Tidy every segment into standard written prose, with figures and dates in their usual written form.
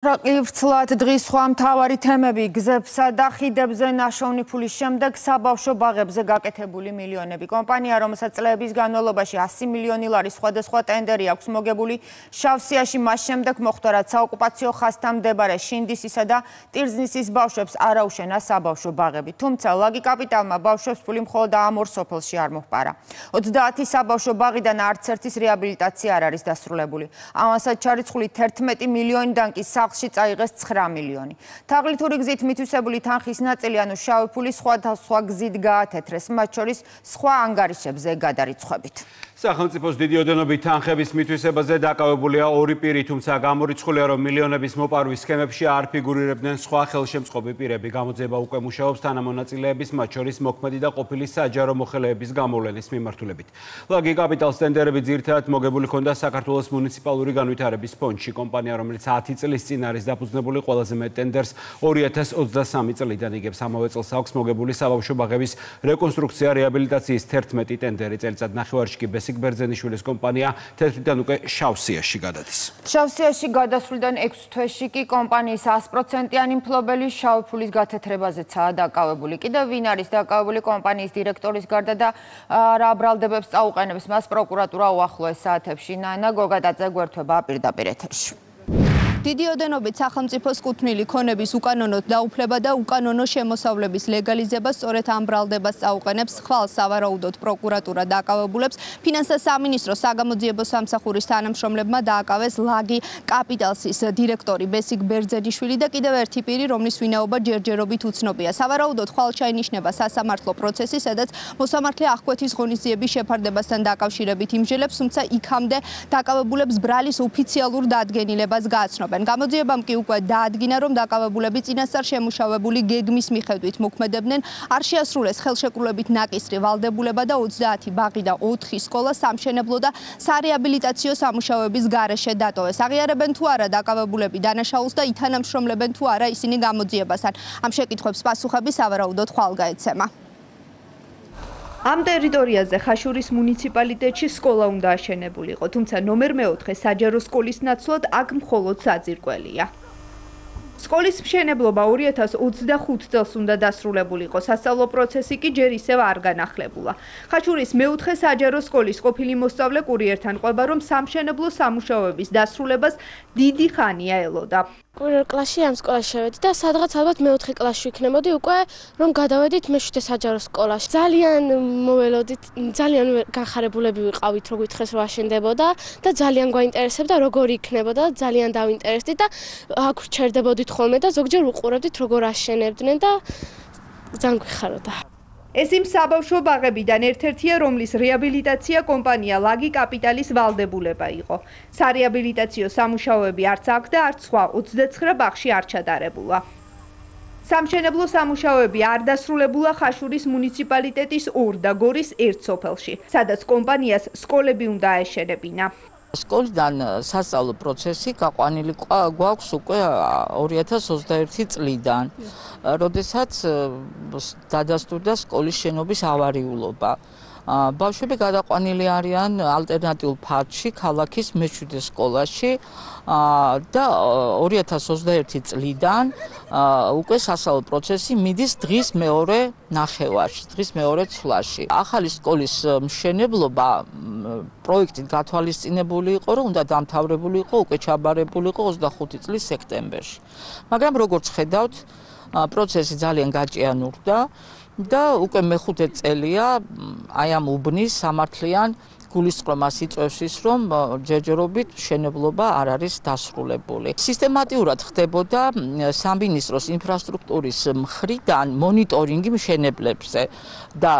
Ვრცლად დღის სხვა მთავარი თემები გზებსა და ხიდებზე ნაშოვნი ფულის შემდეგ საბავშვო ბაღებზე გაკეთებული მილიონები. კომპანია, რომელსაც წლების განმავლობაში 100 მილიონი ლარის სხვადასხვა ტენდერი აქვს მოგებული, შავსიაში მას შემდეგ მოხვდა, რაც საოკუპაციო ხაზთან მდებარე შინდისისა და ტირზნისის ბავშვებს არ აუშენა საბავშვო ბაღები. თუმცა ლაგი კაპიტალმა ბავშვებს ფული მხოლოდ ამ ორ სოფელში არ მოჰპარა. 30 საბავშვო ბაღიდან არც ერთის რეაბილიტაცია არ არის დასრულებული. ამასაც ჩარიცხული 11 მილიონიდან კი სახლში წაიღეს 9 მილიონი. თაღლითური გზით მითვისებული თანხის ნაწილი, ანუ შავი ფული სხვადასხვა გზით გაათეთრეს, მათ შორის სხვა ანგარიშებზე გადარიცხვებით. სახელმწიფოს დიდი ოდენობით თანხების მითვისებაზე დაკავებულია ორი პირი, თუმცა გამორიცხულია, რომ მილიონების მოპარვის სქემებში არ ფიგურირებდნენ სხვა ხელშემწყობი პირები. გამოძიება უკვე მუშაობს თანამონაწილეების, მათ შორის მოქმედი და ყოფილი საჯარო მოხელეების გამოვლენის მიმართულებით. ლაგი კაპიტალს ტენდერები ძირითადად მოგებული ჰქონდა საქართველოს მუნიციპალური განვითარების ფონდში. კომპანია, რომელიც 10 წლის წინ არის დაფუძნებული, ყველაზე მეტ ტენდერს 2023 წლიდან იგებს. ამავე წელს აქვს მოგებული საბავშვო ბაღების რეკონსტრუქცია რეაბილიტაციის 11 ტენდერი. წელიწად ნახევარში კი ბერძენიშვილის კომპანია თეთრიდან უკვე შავსიაში გადადის. შავსიაში გადასვლიდან 6 თვეში კი კომპანიის 100%-იანი მფლობელი შავი ფულის გათეთრებაზეცაა დაკავებული. კიდევ ვინ არის დაკავებული კომპანიის დირექტორის გარდა და რა ბრალდებებს წაუყენებს, მას პროკურატურა უახლოეს საათებში. ნანა გოგადაძე გვერდება პირდაპირ ეთერში. დიდი ოდენობით სახელმწიფოს კუთვნილი ქონების უკანონოდ დაუფლება და უკანონო შემოსავლების ლეგალიზება სწორედ ამ ბრალდებას წაუყენებს. ხვალ სავარაუდოდ პროკურატურა დაკავებულებს. ფინანსთა სამინისტროს საგამოძიებო სამსახურის თანამშრომლებმა დააკავეს ლაგი კაპიტალსის დირექტორი ბესიკ ბერძენიშვილი და კიდევ ერთი პირი, რომლის ვინაობა ჯერჯერობით უცნობია. სავარაუდოდ ხვალ ჩაინიშნება სასამართლო პროცესი, სადაც მოსამართლე აღკვეთის ღონისძიების შეფარდებასთან დაკავშირებით იმსჯელებს, თუმცა იქამდე დაკავებულებს ბრალის ოფიციალურ დადგენილებას გააცნობს. გამოძიებამ კი უკვე დაადგინა, რომ დაკავებულები წინასწარ შემუშავებული გეგმის მიხედვით მოქმედებდნენ, არ შეასრულეს ხელშეკრულებით ნაკისრი ვალდებულება და 30 ბაღი და 4 სკოლა სამშენებლო და სარეაბილიტაციო სამუშაოების გარეშე დატოვეს. აღიარებენ თუ არა დაკავებულები დანაშაულს და ითანამშრომლებენ თუ არა ისინი გამოძიებასთან. ამ შეკითხვებს პასუხები სავარაუდოდ ხვალ გაეცემა. ამ ტერიტორიაზე ხაშურის მუნიციპალიტეტში სკოლა უნდა აშენებულიყო, თუმცა ნომერ 4 საჯარო სკოლის ნაცვლად აქ მხოლოდ საძირკველია. სკოლის მშენებლობა 2025 წელს უნდა დასრულებულიყო, სასწავლო პროცესი კი ჯერ ისევ არ განახლებულა. ხაშურის მე-4 საჯარო სკოლის ყოფილი მოსწავლე კურიერთან ყვება, რომ სამშენებლო სამუშაოების დასრულებას დიდი ხანია ელოდა. პირველ კლასში ამ სკოლაში შევედი და სადღაც ალბათ მე-4 კლასში ვიქნებოდი უკვე, რომ გადავედით მე-7 საჯარო სკოლაში. ძალიან მოველოდით, ძალიან განხარებულები ვიყავით, როგორ ითხრეს რომ აშენდებოდა და ძალიან გვაინტერესებდა როგორი იქნებოდა, ძალიან დავინტერესდით და აქ ვჩერდებოდით ხოლმე და ზოგჯერ ვუყურებდით როგორ აშენებდნენ და ძალიან გვიხაროდა. ეს იმ საბავშვო ბაღებიდან ერთ-ერთია, რომლის რეაბილიტაცია კომპანია ლაგი კაპიტალის ვალდებულება იყო. სარეაბილიტაციო სამუშაოები არც აქ და არც სხვა 29 ბაღში არ ჩატარებულა. სამშენებლო სამუშაოები არ დასრულებულა ხაშურის მუნიციპალიტეტის 2 და გორის 1 სოფელში, სადაც კომპანიას სკოლები უნდა აეშენებინა. სკოლიდან სასწავლო პროცესი გაყვანილი გვაქვს უკვე 2021 წლიდან, როდესაც დადასტურდა სკოლის შენობის ავარიულობა. ბავშვები გადაყვანილი არიან ალტერნატიულ ფარდში, ქალაქის მე-7 სკოლაში და 2021 წლიდან უკვე სასწავლო პროცესი მიდის დღის მეორე ნახევარში, დღის მეორე ცვლაში. ახალი სკოლის მშენებლობა პროექტით გათვალისწინებული იყო, რომ უნდა დამთავრებული იყო, უკვე ჩაბარებული იყო 25 წლის სექტემბერში. მაგრამ როგორც ხედავთ, პროცესი ძალიან გაჭიანურდა და უკვე მე-5 წელია აი ამ უბნის სამართლიან გულისწყრომას იწვევს ის, რომ ჯერჯერობით მშენებლობა არ არის დასრულებული. სისტემატიურად ხდებოდა სამინისტროს ინფრასტრუქტურის მხრიდან მონიტორინგი მშენებლებზე და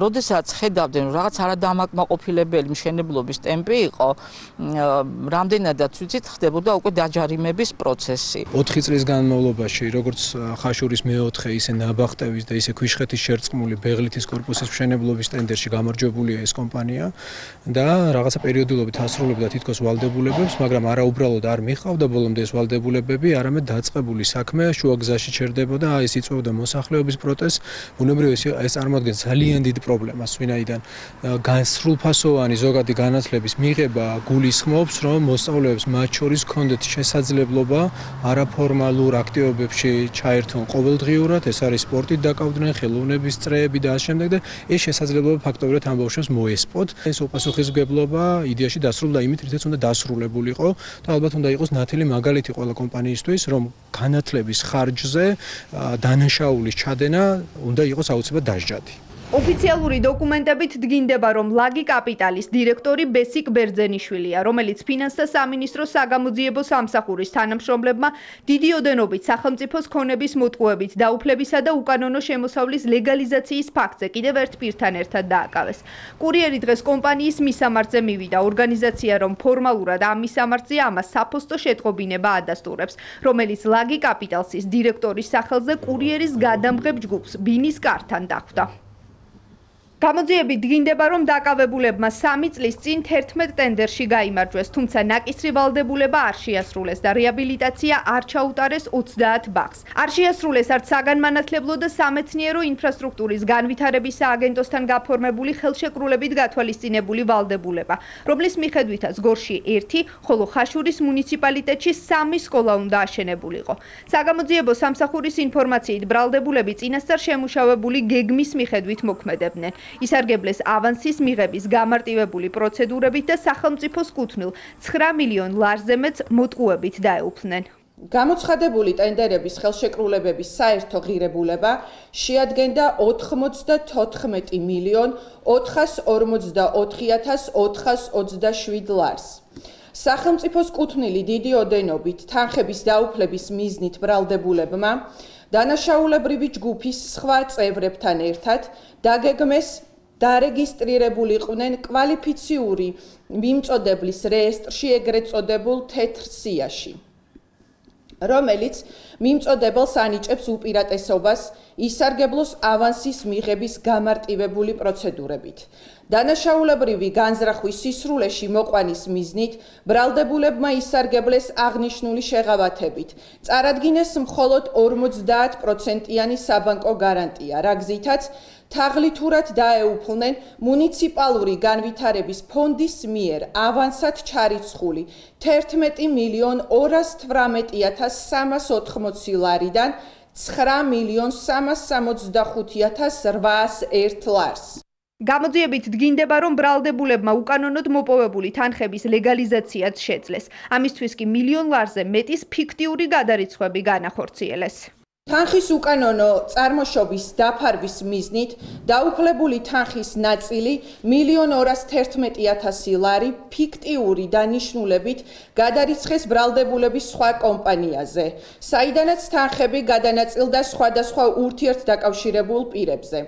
როდესაც ხედავდნენ, რომ რაღაც არადამაკმაყოფილებელი მშენებლობის ტემპი იყო, რამდენადაც ვიცით, ხდებოდა უკვე დაჯარიმების პროცესი. 4 წლის განმავლობაში, როგორც ხაშურის მე-4, ისე ნაბახტევის და ისე ქვიშხეთის შერწყმული ბეღლითის კორპუსის მშენებლობის ტენდერში გამარჯვებულია ეს კომპანია. და რაღაცა პერიოდულობით ასრულებდა თითქოს ვალდებულებებს, მაგრამ არაუბრალოდ არ მიყავდა ბოლომდე ეს ვალდებულებები, არამედ დაწყებული საქმე შუაგზაში ჩერდებოდა, ეს იწვევდა მოსახლეობის პროტესტს. ბუნებრივია ეს წარმოადგენს ძალიან დიდ პრობლემას, ვინაიდან განსრულფასოვანი ზოგადი განათლების მიღება გულისხმობს, რომ მოსწავლეებს მათ შორის ჰქონდეთ შესაძლებლობა არაფორმალურ აქტივობებში ჩაერთონ ყოველდღიურად, ეს არის სპორტით დაკავდნენ, ხელოვნების წრეები და ამ შემდეგ და ეს შესაძლებლობა ფაქტობრივად ამ ბავშვებს მოესპოთ. ეს უპასუხისმგებლობა იდეაში დასრულდა იმით, რითაც უნდა დასრულებულიყო და ალბათ უნდა იყოს ნათელი მაგალითი ყველა კომპანიისთვის, რომ განათლების ხარჯზე დანაშაულის ჩადენა უნდა იყოს აუცილებლად დასჯადი. ოფიციალური დოკუმენტებით დგინდება, რომ ლაგი კაპიტალის დირექტორი ბესიკ ბერძენიშვილია, რომელიც ფინანსთა სამინისტროს საგამოძიებო სამსახურის თანამშრომლებმა დიდი ოდენობით სახელმწიფოს ქონების მოტყუებით დაუფლებისა და უკანონო შემოსავლის ლეგალიზაციის ფაქტზე კიდევ ერთ პირთან ერთად დააკავეს. კურიერი დღეს კომპანიის მისამართზე მივიდა. ორგანიზაცია, რომ ფორმალურად ამ მისამართზე ამას საფოსტო შეტყობინება ადასტურებს, რომელიც ლაგი კაპიტალსის დირექტორის სახელზე კურიერის გადამღებ ჯგუფს ბინის კართან დახვდა. გამოძიებით დგინდება, რომ დაკავებულებმა 3 წლის წინ 11 ტენდერში გაიმარჯვეს, თუმცა ნაკისრი ვალდებულება არ შეასრულეს და რეაბილიტაცია არ ჩაუტარეს 30 ბაღს. არ შეასრულეს არც საგანმანათლებლო და სამეცნიერო ინფრასტრუქტურის განვითარების სააგენტოსთან გაფორმებული ხელშეკრულებით გათვალისწინებული ვალდებულება, რომლის მიხედვითაც გორში 1, ხოლო ხაშურის მუნიციპალიტეტში 3 სკოლა უნდა აშენებულიყო. საგამოძიებო სამსახურის ინფორმაციით ბრალდებულები წინასწარ შემუშავებული გეგმის მიხედვით მოქმედებდნენ. ისარგებლეს ავანსის მიღების გამარტივებული პროცედურებით და სახელმწიფოს კუთვნილ 9 მილიონ ლარზე მეც მოტყუებით დაეუფლნენ. გამოცხადებული ტენდერების ხელშეკრულებების საერთო ღირებულება შეადგენდა 94 მილიონ 444,427 ლარს. სახელმწიფოს კუთვნილი დიდი ოდენობით თანხების დაუფლების მიზნით ბრალდებულებმა დანაშაულებრივი ჯგუფის სხვა წევრებთან ერთად დაგეგმეს დარეგისტრირებულიყვნენ კვალიფიციური მიმწოდeblis რეესტრში ეგრეთ წოდებულ თეთრ სიაში, რომელიც მიმწოდებელს ანიჭებს უპირატესობას ისარგებლოს ავანსის მიღების გამარტივებული პროცედურებით. დანაშაულებრივი განზრახვის სისრულეში მოყვანის მიზნით ბრალდებულებმა ისარგებლეს აღნიშნული შეღავათებით. წარადგინეს მხოლოდ 50%-იანი საბანკო გარანტია, რა გზითაც თაღლითურად დაეუფლნენ მუნიციპალური განვითარების ფონდის მიერ ავანსად ჩარიცხული 11 მილიონ 218,380 ლარიდან 9 მილიონ 365,801 ლარს. გამოძიებით დგინდება, რომ ბრალდებულებმა უკანონოდ მოპოვებული თანხების ლეგალიზაციაც შეძლეს. ამისთვის კი მილიონ ლარზე მეტის ფიქტიური გადარიცხვები განახორციელეს. თანხის უკანონო წარმოშობის დაფარვის მიზნით დაუფლებული თანხის ნაწილი 1,211,000 ლარი ფიქტიური დანიშნულებით გადარიცხეს ბრალდებულების სხვა კომპანიაზე, საიდანაც თანხები გადანაწილდა სხვადასხვა ურთიერთდაკავშირებულ პირებზე.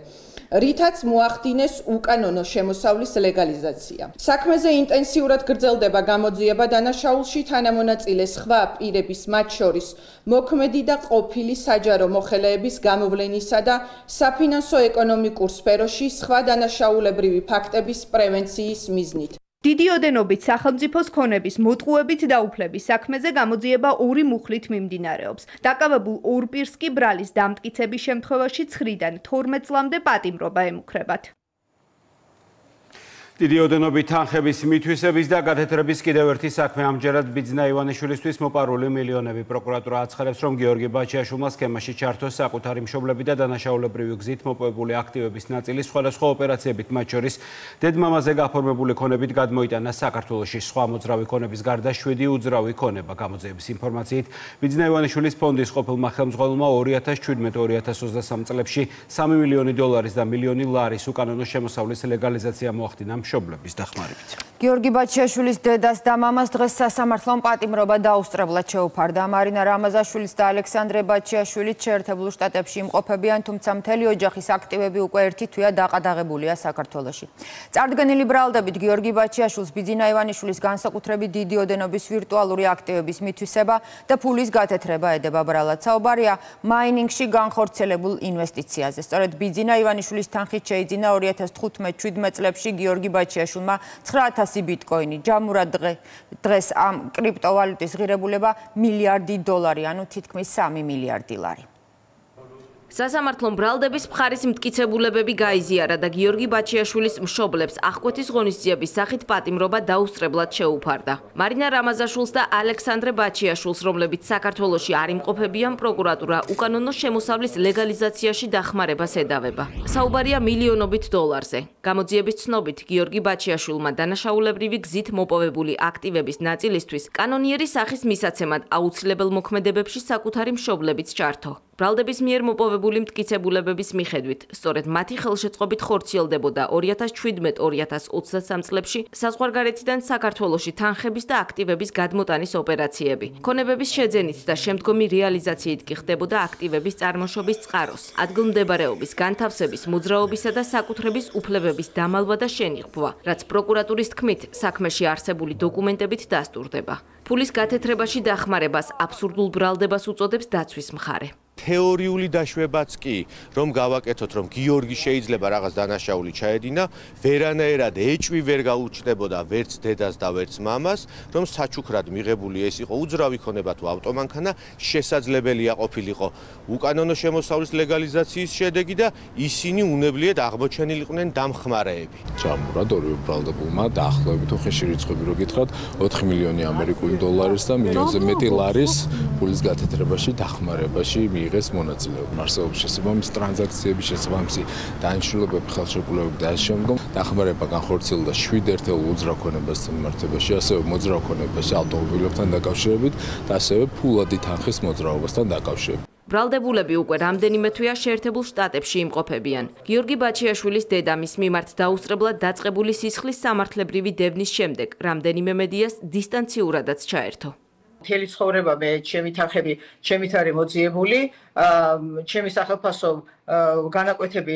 რითაც მოახდინეს უკანონო შემოსავლის ლეგალიზაცია. საქმეზე ინტენსიურად გრძელდება გამოძიება დანაშაულში თანამონაწილე სხვა პირების, მათ შორის მოქმედი და ყოფილი საჯარო მოხელეების გამოვლენისა და საფინანსო ეკონომიკურ სფეროში სხვა დანაშაულებრივი ფაქტების პრევენციის მიზნით. დიდი ოდენობით სახელმწიფოს ქონების მოტყუებით დაუფლების საქმეზე გამოძიება 2 მუხლით მიმდინარეობს. დაკავებულ ორ პირს კი ბრალის დამტკიცების შემთხვევაში 9-დან 12 წლამდე პატიმრობა ემუქრებათ. დიდი ოდენობით თანხების მითვისების და გადათრების კიდევ ერთი საქმე ამჯერად ბიძინა ივანიშვილისთვის მოპარული მილიონები. პროკურატურა აცხადებს, რომ გიორგი ბაჩიაშვილმა სქემაში ჩართოს საკუთარი მშობლები და დანაშაულებრივი გზით მოპოვებული აქტივების ნაწილი სხვადასხვა ოპერაციებით, მათ შორის დედმამაზე გაფორმებული ქონებით გადმოიტანა საქართველოში. სხვა მოძრავი ქონების გარდა 7 უძრავი ქონება. გამოძიების ინფორმაციით, ბიძინა ივანიშვილის ფონდის ყოფილმა ხელმძღვანელმა 2017-2023 წლებში 3 მილიონი დოლარის და მილიონი ლარის უკანონო შემოსავლის ლეგალიზაცია მოახდინა მშობლების დახმარებით. გიორგი ბაჩიაშვილის დედას და მამას დღეს სასამართლომ პატიმრობა დაუსწრებლად შეუფარდა. მარინა რამაზაშვილის და ალექსანდრე ბაჩიაშვილი შეერთებულ შტატებში იმყოფებიან, თუმცა მთელი ოჯახის აქტივები უკვე ერთი თვეა დაყადაღებულია საქართველოში. წარდგენილი ბრალდებით გიორგი ბაჩიაშვილს ბიძინა ივანიშვილის განსაკუთრებით დიდი ოდენობის ვირტუალური აქტივების მითვისება და ფულის გათეთრება ედება ბრალად. საუბარია მაინინგში განხორციელებულ ინვესტიციაზე. სწორედ ბიძინა ივანიშვილის თანხით შეიძინა 2015-17 წლებში გიორგი ბაჩიაშვილმა 9000 ბიტკოინი. ჯამურად დღეს ამ კრიპტოვალუტის ღირებულება $1 მილიარდი, ანუ თითქმის 3 მილიარდი ლარი. სასამართლომ ბრალდების მხარის მტკიცებულებები გაიზიარა და გიორგი ბაჩიაშვილის მშობლებს აღკვეთის ღონისძიების სახით პატიმრობა დაუსწრებლად შეუფარდა. მარინა რამაზაშვილს და ალექსანდრე ბაჩიაშვილს, რომლებიც საქართველოში არ იმყოფებიან, პროკურატურა უკანონო შემოსავლის ლეგალიზაციაში დახმარებას ედავება. საუბარია მილიონობით დოლარზე. გამოძიების ცნობით, გიორგი ბაჩიაშვილმა დანაშაულებრივი გზით მოპოვებული აქტივების ნაწილისთვის კანონიერი სახის მისაცემად აუცილებელ მოქმედებებში საკუთარი მშობლებიც ჩართო. ბრალდების მიერ მოპოვებული მტკიცებულებების მიხედვით, სწორედ მათი ხელშეწყობით ხორციელდებოდა 2017-2023 წლებში საზღვარგარეთიდან საქართველოში თანხების და აქტივების გადმოტანის ოპერაციები. ქონებების შეძენით და შემდგომი რეალიზაციით კი ხდებოდა აქტივების წარმოშობის წყაროს, ადგილმდებარეობის, განთავსების, მოძრაობისა და საკუთრების უფლებების დამალვა და შენიღბვა, რაც პროკურატურის თქმით, საქმეში არსებული დოკუმენტებით დასტურდება. ფულის გათეთრებაში დახმარებას აბსურდულ ბრალდებას უწოდებს დაცვის მხარე. თეორიული დაშვებაც კი, რომ გავაკეთოთ, რომ გიორგი შეიძლება რაღაც დანაშაული ჩაედინა, ვერანაირად ეჭვი ვერ გაუჩნდებოდა ვერც დედას და ვერც მამას, რომ საჩუქრად მიღებული ეს იყო უძრავი ქონება თუ ავტომანქანა, შესაძლებელია ყოფილიყო უკანონო შემოსავლის ლეგალიზაციის შედეგი და ისინი უნებლიეთ აღმოჩენილიყვნენ დამხმარეები. ჯამურად ორივე ბრალდებულმა დაახლოებით უხეში რიცხვები რო გითხრათ, 4 მილიონი ამერიკული დოლარის და მილიონზე მეტი ლარის ფულის გათეთრებაში დახმარებაში მიიღეს მონაწილეობა. არსებობს შესაბამისი ტრანზაქციების, შესაბამისი დანიშნულებები, ხელშეკრულებები და ამ შემდგომ დახმარება განხორციელდა 7 ერთეულ უძრავ ქონებასთან მიმართებაში, ასევე მოძრავ ქონებაში ავტომობილებთან დაკავშირებით და ასევე ფულადი თანხის მოძრაობასთან დაკავშირებით. ბრალდებულები უკვე რამდენიმე თვეა შეერთებულ შტატებში იმყოფებიან. გიორგი ბაჩიაშვილის დედა მის მიმართ დაუსწრებლად დაწყებული სისხლის სამართლებრივი დევნის შემდეგ რამდენიმე მედიას დისტანციურადაც ჩაერთო. მთელი ცხოვრება მე ჩემი თანხები ჩემით არის მოძიებული, ჩემი სახელფასო განაკვეთები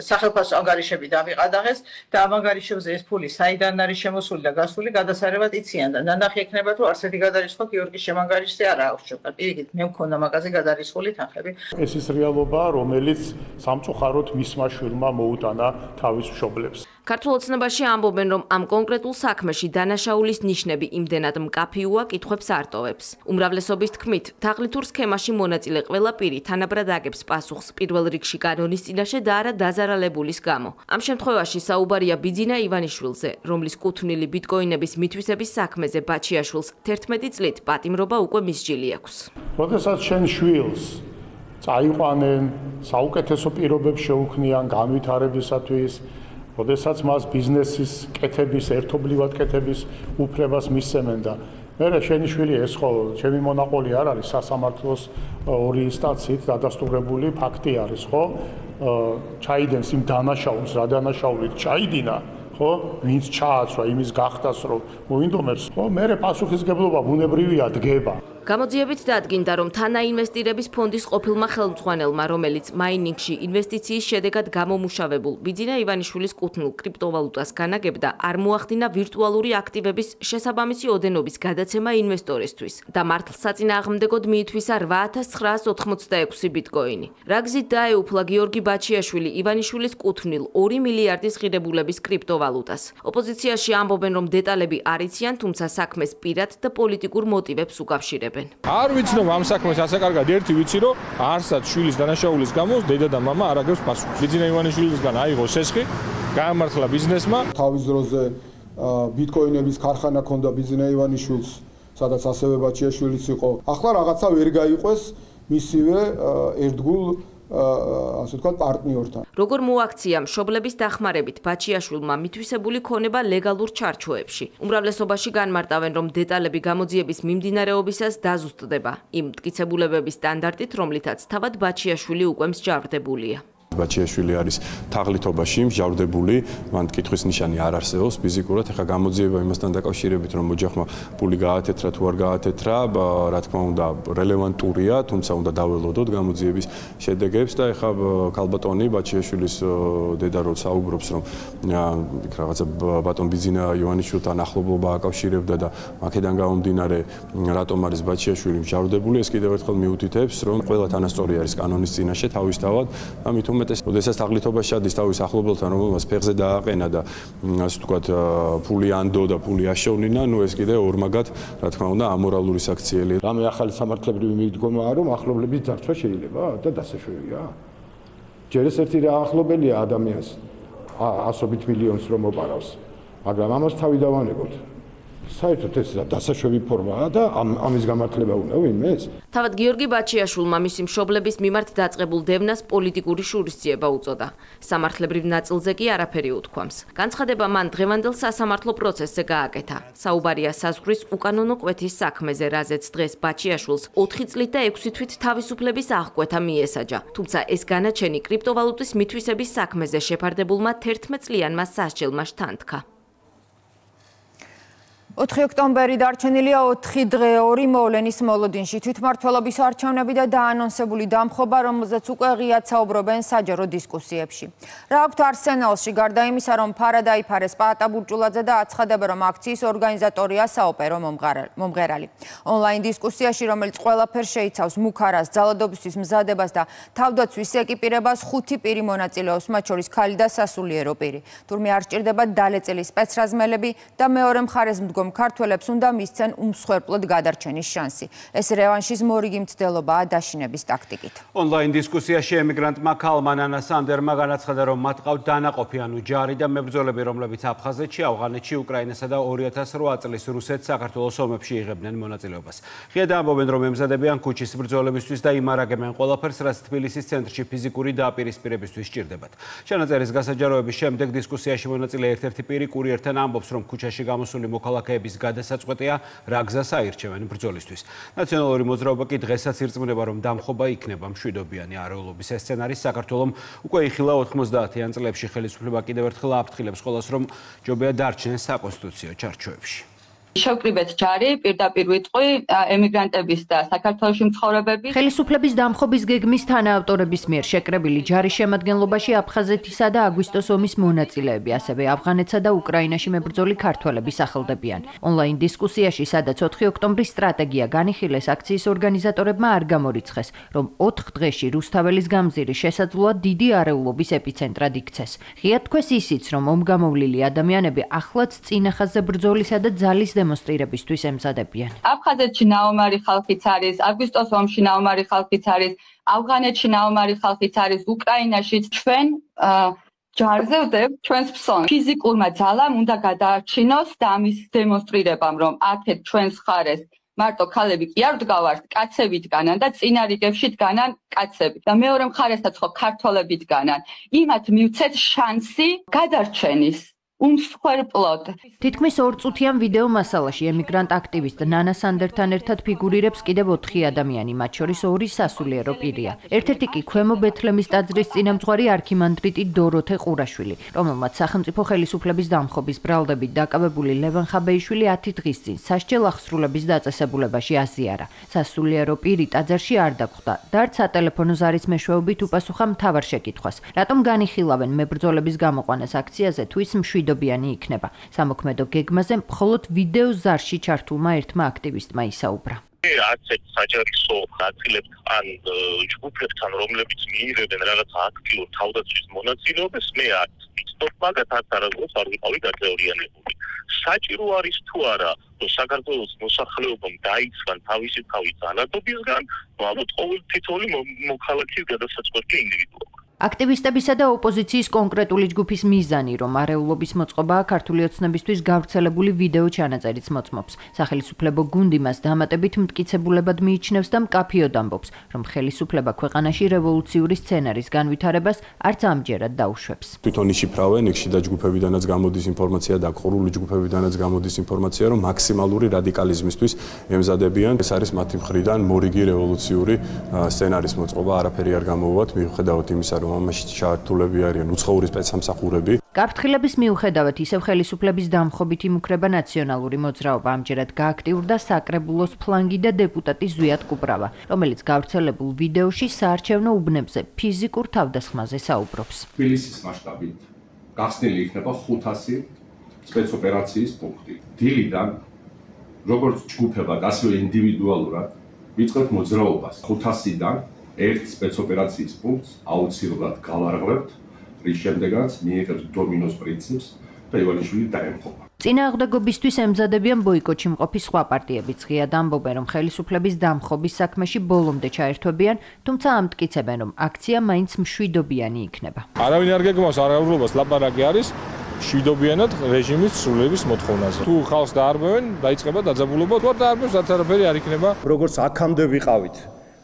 სახელფასო ანგარიშები დამიყადაღეს და ამ ანგარიშებზე ეს ფული საიდან არის შემოსული და გასული გადასარევად იციან და ნანახი ექნება თუ არსეთი გადარისხვა გიორგის შემანგარიშზე არ აღჭურვა. პირიქით მე მქონდა მაგაზე გადარისხული თანხები. ეს ის რეალობაა, რომელიც სამწუხაროდ მისმა შვილმა მოუტანა თავის მშობლებს. ქართულ ოცნებაში ამბობენ, რომ ამ კონკრეტულ საქმეში დანაშაულის ნიშნები იმდენად მკაფიოა, კითხვებს არ ტოვებს. უმრავლესობის თქმით, თაღლითურ სქემაში მონაწილე ყველა პირი თანაბრად აგებს პასუხს პირველ რიგში კანონის წინაშე და არა დაზარალებულის გამო. ამ შემთხვევაში საუბარია ბიძინა ივანიშვილზე, რომლის კუთვნილი ბიტკოინების მითვისების საქმეზე ბაჩიაშვილს 11 წლით პატიმრობა უკვე მისჯილი აქვს. როდესაც შენ შვილს წაიყვანენ, საუკეთესო პირობებს შეუქმნიან განვითარებისათვის, როდესაც მას ბიზნესის კეთების, ერთობლივად კეთების უფლებას მისცემენ და მერე შენი შვილი ეს ხო ჩემი მონაყოლი არ არის სასამართლოს ორი ინსტანციით დადასტურებული ფაქტი არის, ხო? ჩაიდენს იმ დანაშაულს, რა დანაშაულით ჩაიდინა, ხო? ვინც ჩააცვა იმის გახდას, რომ მოინდომებს, ხო? მერე პასუხისგებლობა ბუნებრივია დგება. გამოძიებით დადგინდა, რომ თანაინვესტირების ფონდის ყოფილმა ხელმძღვანელმა, რომელიც მაინინგში ინვესტიციის შედეგად გამომუშავებულ ბიძინა ივანიშვილის კუთვნილ კრიპტოვალუტას განაგებდა, არ მოახდინა ვირტუალური აქტივების შესაბამისი ოდენობის გადაცემა ინვესტორისთვის და მართლსაწინააღმდეგოდ მიითვისა 8986 ბიტკოინი. რა გზით დაეუფლა გიორგი ბაჩიაშვილი ივანიშვილის კუთვნილ 2 მილიარდის ღირებულების კრიპტოვალუტას. ოპოზიციაში ამბობენ, რომ დეტალები არ იციან, თუმცა საქმეს პირად და პოლიტიკურ მოტივებს უკავშირებენ. არ ვიცნობ ამ საქმეს ასე კარგად, ერთი ვიცი, რომ არსად შვილის დანაშაულის გამო დედა და მამა არ აგებს პასუხს. ბიძინა ივანიშვილისგან აიღო სესხი, გაამართლა ბიზნესმა. თავის დროზე ბიტკოინების ქარხანა ქონდა ბიძინა ივანიშვილს, სადაც ასევე ბაჩიაშვილიც იყო. ახლა რაღაცა ვერ გაიყვეს მისივე ერთგულ ასე ვთქვათ პარტნიორთან. როგორ მოაქცია მშობლების დახმარებით ბაჩიაშვილმა მითვისებული ქონება ლეგალურ ჩარჩოებში. უმრავლესობაში განმარტავენ, რომ დეტალები გამოძიების მიმდინარეობისას დაზუსტდება იმ მტკიცებულებების სტანდარტით, რომლითაც თავად ბაჩიაშვილი უკვე მსჯავრდებულია. ბაჩიაშვილი არის თაღლითობაში მსჯავრდებული, მან კითხვის ნიშანი არ არსებობს ფიზიკურად. ეხლა გამოძიება იმასთან დაკავშირებით, რომ ოჯახმა ფული გაათეთრა თუ არ გაათეთრა, რა თქმა უნდა, რელევანტურია, თუმცა უნდა დაველოდოთ გამოძიების შედეგებს და ეხლა ქალბატონი ბაჩიაშვილის დედა რო საუბრობს, რომ რაღაცა ბატონ ბიძინა ივანიშვილთან ახლობლობა აკავშირებდა და აქედან გამომდინარე, რატომ არის ბაჩიაშვილი მსჯავრდებული, ეს კიდევ ერთხელ მიუთითებს, რომ ყველა თანასწორი არის კანონის წინაშე თავისთავად და მით გააკეთეს. როდესაც თაღლითობაში ჩადის თავის ახლობელთან, რომელმაც ფეხზე დააყენა და ასე ვთქვათ, ფული ანდო და ფული აშოვნინა, ნუ ეს კიდე ორმაგად, რა თქმა უნდა, ამორალური საქციელი. რამე ახალი სამართლებრივი მიდგომაა, რომ ახლობლების ძარცვა შეიძლება და დასაშვებია. ჯერ ეს ერთი რა ახლობელია ადამიანს ასობით მილიონს რომ მოპარავს, მაგრამ ამას თავი დავანებოთ. საერთოდ ეს დასაშვები ფორმაა და ამის გამართლება უნდა ვინმეს? თავად გიორგი ბაჩიაშვილმა მისი მშობლების მიმართ დაწყებულ დევნას პოლიტიკური შურისძიება უწოდა. სამართლებრივ ნაწილზე კი არაფერი უთქვამს. განცხადება მან დღევანდელ სასამართლო პროცესზე გააკეთა. საუბარია საზღვრის უკანონო კვეთის საქმეზე, რაზეც დღეს ბაჩიაშვილს 4 წლით და 6 თვით თავისუფლების აღკვეთა მიესაჯა. თუმცა ეს განაჩენი კრიპტოვალუტის მითვისების საქმეზე შეფარდებულმა 11 წლიანმა სასჯელმა შთანთქა. 4 ოქტომბერი დარჩენილია 4 დღე 2 მოვლენის მოლოდინში. თვითმმართველობის არჩევნები და დაანონსებული დამხობა, რომელზეც უკვე ღიად საუბრობენ საჯარო დისკუსიებში. რა აქვთ არსენალში, გარდა იმისა, რომ ფარა დაიფარეს პაატა ბურჭულაძე და აცხადებენ, რომ აქციის ორგანიზატორია საოპერო მომღერალი. ონლაინ დისკუსიაში, რომელიც ყველაფერს შეიცავს მუქარას, ძალადობისთვის მზადებას და თავდაცვის ეკიპირებას, 5 პირი მონაწილეობს, მათ შორის ქალი და სასულიერო პირი. თურმე არ სჭირდება დალეწილი სპეცრაზმელები და მეორე მხარეს მდგომ ქართველებს უნდა მისცენ უმსხვერპლოდ გადარჩენის შანსი. ეს რევანშის მორიგი მცდელობაა დაშინების ტაქტიკით. ონლაინ დისკუსიაში ემიგრანტმა ქალმან ანა სანდერმა განაცხადა, რომ მათ ყავთ დანაყოფი ანუ ჯარი და მებრძოლები, რომლებიც აფხაზეთში, ავღანეთში, უკრაინასა და 2008 წლის რუსეთს საქართველოს ომებში იღებდნენ მონაწილეობას. ღიად ამბობენ, რომ ემზადებიან ქუჩის ბრძოლებისთვის და იმარაგებენ ყველაფერს, რაც თბილისის ცენტრში ფიზიკური დაპირისპირებისთვის სჭირდებათ. ჩანაწერის გასაჯაროების შემდეგ დისკუსიაში მონაწილე ერთ-ერთი პირი კურიერთან ამბობს, რომ ქუჩაში გამოსული მოქალაქეების გადასაწყვეტია რა გზას აირჩევენ ბრძოლისთვის. ნაციონალური მოძრაობა კი დღესაც ირწმუნება, რომ დამხობა იქნება მშვიდობიანი არეულობის. ეს სცენარის საქართველომ უკვე იხილა 90-იან წლებში. ხელისუფლება კიდევ ერთხელ აფრთხილებს ყველას, რომ ჯობია დარჩნენ საკონსტიტუციო ჩარჩოებში. შევკრიბეთ ჯარი, პირდაპირ ვიტყვი, ემიგრანტების და საქართველოში მცხოვრებების. ხელისუფლების დამხობის გეგმის თანაავტორების მიერ შეკრებილი ჯარის შემადგენლობაში აფხაზეთისა და აგვისტოს ომის მონაწილეები, ასევე ავღანეთსა და უკრაინაში მებრძოლი ქართველები სახელდებიან. ონლაინ დისკუსიაში, სადაც 4 ოქტომბრის სტრატეგია განიხილეს, აქციის ორგანიზატორებმა არ გამორიცხეს, რომ 4 დღეში რუსთაველის გამზირი შესაძლოა დიდი არეულობის ეპიცენტრად იქცეს. ღიად თქვეს ისიც, რომ ომგამოვლილი ადამიანები ახლაც წინა ხაზზე ბრძოლისა და ძალის დემონსტრირებისთვის ემზადებიან. აფხაზეთში ნაომარი ხალხიც არის, აგვისტოს ომში ნაომარი ხალხიც არის, ავღანეთში ნაომარი ხალხიც არის, უკრაინაშიც ჩვენ ჯარზე ვდებთ ჩვენს ფსონს. ფიზიკურმა ძალამ უნდა გადაარჩინოს და ამის დემონსტრირებამ, რომ აქეთ ჩვენს ხარეს მარტო ქალები კი არ დგავართ, კაცები დგანან და წინა რიგებში დგანან კაცები. და მეორე მხარესაც ხო ქართველები დგანან. იმათ მივცეთ შანსი გადარჩენის. უმსხვერპლოდ. თითქმის 2 წუთიან ვიდეო მასალაში ემიგრანტ აქტივისტ ნანა სანდერთან ერთად ფიგურირებს კიდევ 4 ადამიანი, მათ შორის 2 სასულიერო პირია. ერთ-ერთი კი ქვემო ბეთლემის ტაძრის წინამძღვარი არქიმანდრიტი დოროთე ყურაშვილი, რომელმაც სახელმწიფო ხელისუფლების დამხობის ბრალდებით დაკავებული ლევან ხაბეიშვილი 10 დღის წინ სასჯელ აღსრულების დაწესებულებაში აზიარა. სასულიერო პირი ტაძარში არ დაგვხვდა და არც სატელეფონო ზარის მეშვეობით უპასუხა მთავარ შეკითხვას, რატომ განიხილავენ მებრძოლების გამოყვანას აქციაზე თუ ის მშვიდობიანი იქნება. სამოქმედო გეგმაზე მხოლოდ ვიდეო ზარში ჩართულმა ერთმა აქტივისტმა ისაუბრა. არცერთ საჯარისო ნაწილებს ან ჯგუფებთან, რომლებიც მიიღებენ რაღაც აქტიურ თავდაცვის მონაწილეობას, მე არც ვიცნობ, მაგათ არც არასდროს არ ვიყავი დაწევრიანებული. საჭირო არის თუ არა, რომ საქართველოს მოსახლეობამ დაიცვან თავისი თავი ძალადობისგან, ალბათ ყოველ თითოეული მოქალაქის გადასაწყვეტი ინდივიდუალურად. აქტივისტებისა და ოპოზიციის კონკრეტული ჯგუფის მიზანი, რომ არეულობის მოწყობაა ქართული ოცნებისთვის გავრცელებული ვიდეო ჩანაწერიც მოწმობს. სახელისუფლებო გუნდი მას დამატებით მტკიცებულებად მიიჩნევს და მკაფიოდ ამბობს, რომ ხელისუფლება ქვეყანაში რევოლუციური სცენარის განვითარებას არც ამჯერად დაუშვებს. თვითონ იშიფრავენ, იქ შიდა ჯგუფებიდანაც გამოდის ინფორმაცია და ყრული ჯგუფებიდანაც გამოდის ინფორმაცია, რომ მაქსიმალური რადიკალიზმისთვის ემზადებიან. ეს არის მათი მხრიდან მორიგი რევოლუციური სცენარის მოწყობა, არაფერი არ გამოვუვათ, მიუხედავად იმისა, რომ ამაში ჩართულები არიან უცხოური სპეცსამსახურები. გაფრთხილების მიუხედავად ისევ ხელისუფლების დამხობით იმუქრება ნაციონალური მოძრაობა, ამჯერად გააქტიურდა საკრებულოს ფლანგი და დეპუტატი ზვიად კუპრავა, რომელიც გავრცელებულ ვიდეოში საარჩევნო უბნებზე ფიზიკურ თავდასხმაზე საუბრობს. თბილისის მასშტაბით გახსნილი იქნება 500 სპეცოპერაციის პუნქტი. დილიდან როგორც ჯგუფებად, ასევე ინდივიდუალურად ვიწყებთ მოძრაობას 500-დან ერთ სპეცოპერაციის პუნქტს აუცილებლად გავარღვევთ, რის შემდეგაც მიიღებს დომინოს პრინციპს და ივანიშვილი დაემხობა. წინააღმდეგობისთვის ემზადებიან ბოიკოტში მყოფი სხვა პარტიებიც ღიად ამბობენ, რომ ხელისუფლების დამხობის საქმეში ბოლომდე ჩაერთვებიან, თუმცა ამტკიცებენ, რომ აქცია მაინც მშვიდობიანი იქნება. არავინ არ გეგმავს არაურობას ლაპარაკი არის მშვიდობიანად რეჟიმის სრულების მოთხოვნაზე. თუ ხალხს დაარბევენ, დაიწყება დაძაბულობა, თუ არ დაარბევს, რაც არაფერი არ იქნება. როგორც აქამდე ვიყავით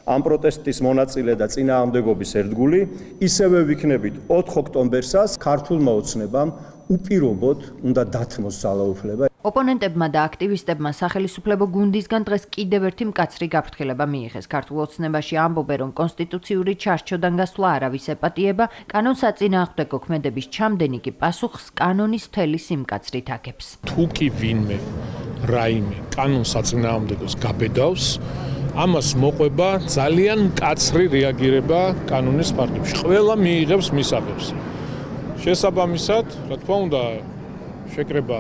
ამ პროტესტის მონაწილე და წინააღმდეგობის ერთგული, ისევე ვიქნებით 4 ოქტომბერსაც ქართულმა ოცნებამ უპირობოდ უნდა დათმოს ძალაუფლება. ოპონენტებმა და აქტივისტებმა სახელისუფლებო გუნდისგან დღეს კიდევ ერთი მკაცრი გაფრთხილება მიიღეს. ქართულ ოცნებაში ამბობენ, რომ კონსტიტუციური ჩარჩოდან გასვლა არავის ეპატიება, კანონს აწინააღმდეგო ქმედების ჩამდენი კი პასუხს კანონის მთელი სიმკაცრით აქებს. თუ კი ვინმე რაიმე კანონს აწინააღმდეგოს გაბედავს, ამას მოყვება ძალიან მკაცრი რეაგირება კანონის პარტიებში. ყველა მიიღებს მისაღებს. შესაბამისად, რა თქმა უნდა, შეკრება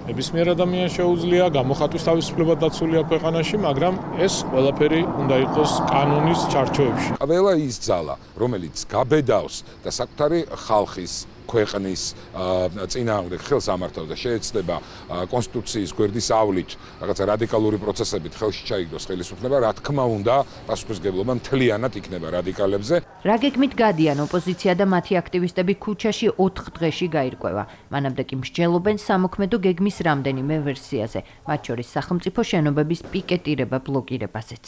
ნებისმიერ ადამიანს შეუძლია, გამოხატვის თავისუფლება დაცულია ქვეყანაში, მაგრამ ეს ყველაფერი უნდა იყოს კანონის ჩარჩოებში. ყველა ის ძალა, რომელიც გაბედავს და საკუთარი ხალხის ქვეყნის წინააღმდეგ ხელს ამართავს და შეეცდება კონსტიტუციის გვერდის ავლით რაღაცა რადიკალური პროცესებით ხელში ჩაიგდოს ხელისუფლება, რა თქმა უნდა, პასუხისმგებლობა მთლიანად იქნება რადიკალებზე. რა გეგმით გადიან ოპოზიცია და მათი აქტივისტები ქუჩაში 4 დღეში გაირკვევა. მანამდე კი მსჯელობენ სამოქმედო გეგმის რამდენიმე ვერსიაზე, მათ შორის სახელმწიფო შენობების პიკეტირება ბლოკირებაზეც.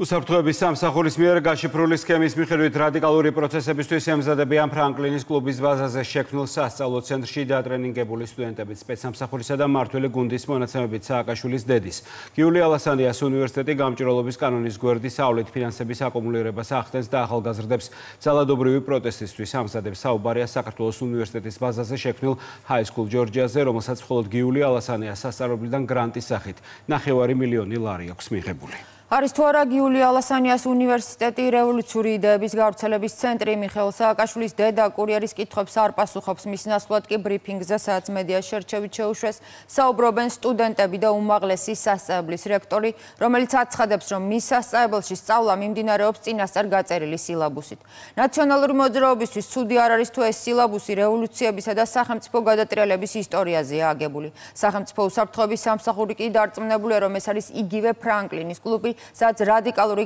უსაფრთხოების სამსახურის მიერ გაშიფრული სქემის მიხედვით რადიკალური პროცესებისთვის ემზადებიან ფრანკლინის კლუბის ბაზაზე შექმნილ სასწავლო ცენტრში დატრენინგებული სტუდენტებით სპეცსამსახურისა და მმართველი გუნდის მონაცემებით სააკაშვილის დედის. გიული ალასანიას უნივერსიტეტი გამჭვირვალობის კანონის გვერდის ავლით ფინანსების აკუმულირებას ახდენს და ახალგაზრდებს ძალადობრივი პროტესტისთვის ამზადებს. საუბარია საქართველოს უნივერსიტეტის ბაზაზე შექმნილ High School Georgia-ზე, რომელსაც მხოლოდ გიული ალასანიას სასწავლებლიდან გრანტის სახით 9 მილიონი ლარი აქვს მიღებული. არის თუ არა გიული ალასანიას უნივერსიტეტი რევოლუციური იდეების გავრცელების ცენტრი მიხეილ სააკაშვილის დედა კურიერის კითხვებს არ პასუხობს. მის ნაცვლად კი ბრიფინგზე სადაც მედია შერჩევით შეუშვეს საუბრობენ სტუდენტები და უმაღლესი სასწავლებლის რექტორი, რომელიც აცხადებს, რომ მის სასწავლებელში სწავლა მიმდინარეობს წინასწარ გაწერილი სილაბუსით. ნაციონალური მოძრაობისთვის ცუდი არ არის თუ ეს სილაბუსი რევოლუციებისა და სახელმწიფო გადატრიალების ისტორიაზეა აგებული. სახელმწიფო უსაფრთხოების სამსახური კი დარწმუნებულია, რომ ეს არის იგივე ფრანკლინის კლუბი, სადაც რადიკალური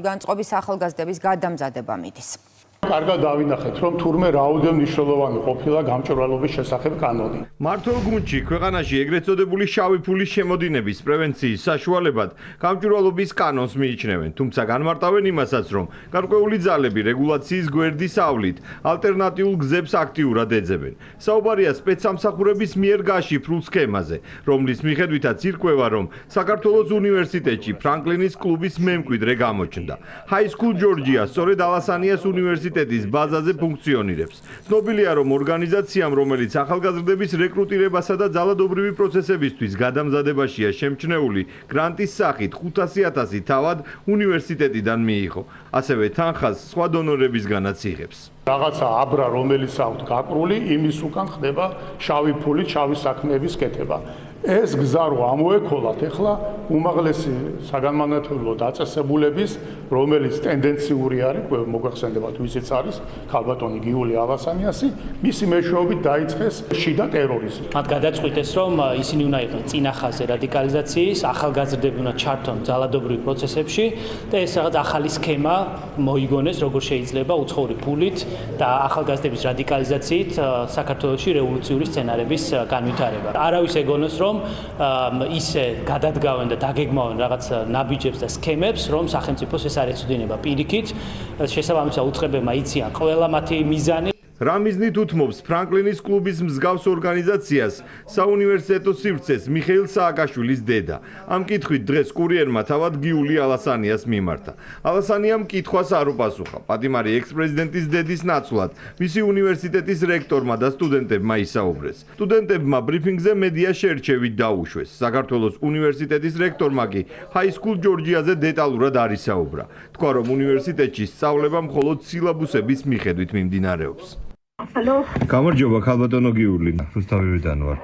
განწყობის ახალგაზრდების გადამზადება მიდის. კარგად დავინახეთ, რომ თურმე რაოდენ მნიშვნელოვანი ყოფილა გამჭვირვალობის შესახებ კანონი. მართლ გუნდში ქვეყანაში ეგრეთ წოდებული შავი ფულის შემოდინების პრევენციის საშუალებად გამჭვირვალობის კანონს მიიჩნევენ, თუმცა განმარტავენ იმასაც, რომ გარკვეული ძალები რეგულაციის გვერდის ავლით ალტერნატიულ გზებს აქტიურად ეძებენ. საუბარია სპეცსამსახურების მიერ გაშიფრულ სქემაზე, რომლის მიხედვითაც ირკვევა, რომ საქართველოს უნივერსიტეტში ფრანკლინის კლუბის მემკვიდრე გამოჩნდა. High School Georgia სწორედ ალასანიას უნივერსიტეტის ბაზაზე ფუნქციონირებს. ცნობილია, რომ ორგანიზაციამ, რომელიც ახალგაზრდების რეკრუტირებასა და ძალადობრივი პროცესებისთვის გადამზადებაშია შემჩნეული, გრანტის სახით 500,000 თავად უნივერსიტეტიდან მიიღო. ასევე თანხას სხვა დონორებისგანაც იღებს. რაღაცა აბრა, რომელიც აქვს გაკრული, იმის უკან ხდება შავი ფული, შავი საქმეების კეთება. ეს გზა რო ამოექოლათ ახლა უმაღლესი საგანმანათლებლო დაწესებულების, რომელიც ტენდენციური არის, მოგახსენდებათ ვისიც არის, ქალბატონი გიული ალასანიასი, მისი მეშვეობით დაიწყეს შიდა ტერორიზმი. მათ გადაწყვიტეს, რომ ისინი უნდა იყვნენ წინა ხაზზე რადიკალიზაციის, ახალგაზრდები უნდა ჩართონ ძალადობრივ პროცესებში და ეს რაღაც ახალი სქემა მოიგონეს, როგორ შეიძლება უცხოური ფულით და ახალგაზრდების რადიკალიზაციით საქართველოში რევოლუციური სცენარების განვითარება. არავის ეგონოს, რომ ისე გადადგავენ და დაგეგმავენ რაღაც ნაბიჯებს და სქემებს, რომ სახელმწიფოს ეს არ ეცოდინება პირიქით, შესაბამისად უწყებებმა იციან ყველა მათი მიზანი. რა მიზნით უთმობს ფრანკლინის კლუბის მსგავს ორგანიზაციას საუნივერსიტეტო სივრცეს მიხეილ სააკაშვილის დედა. ამ კითხვით დღეს კურიერმა თავად გიული ალასანიას მიმართა. ალასანიამ კითხვას არ უპასუხა. პატიმარი ექს-პრეზიდენტის დედის ნაცვლად მისი უნივერსიტეტის რექტორმა და სტუდენტებმა ისაუბრეს. სტუდენტებმა ბრიფინგზე მედია შერჩევით დაუშვეს. საქართველოს უნივერსიტეტის რექტორმა კი High School Georgia-ზე დეტალურად არ ისაუბრა. თქვა, რომ უნივერსიტეტში სწავლება მხოლოდ სილაბუსების მიხედვით მიმდინარეობს. Hello. გამარჯობა, ქალბატონო გიული. რუსთავიიდან ვარ.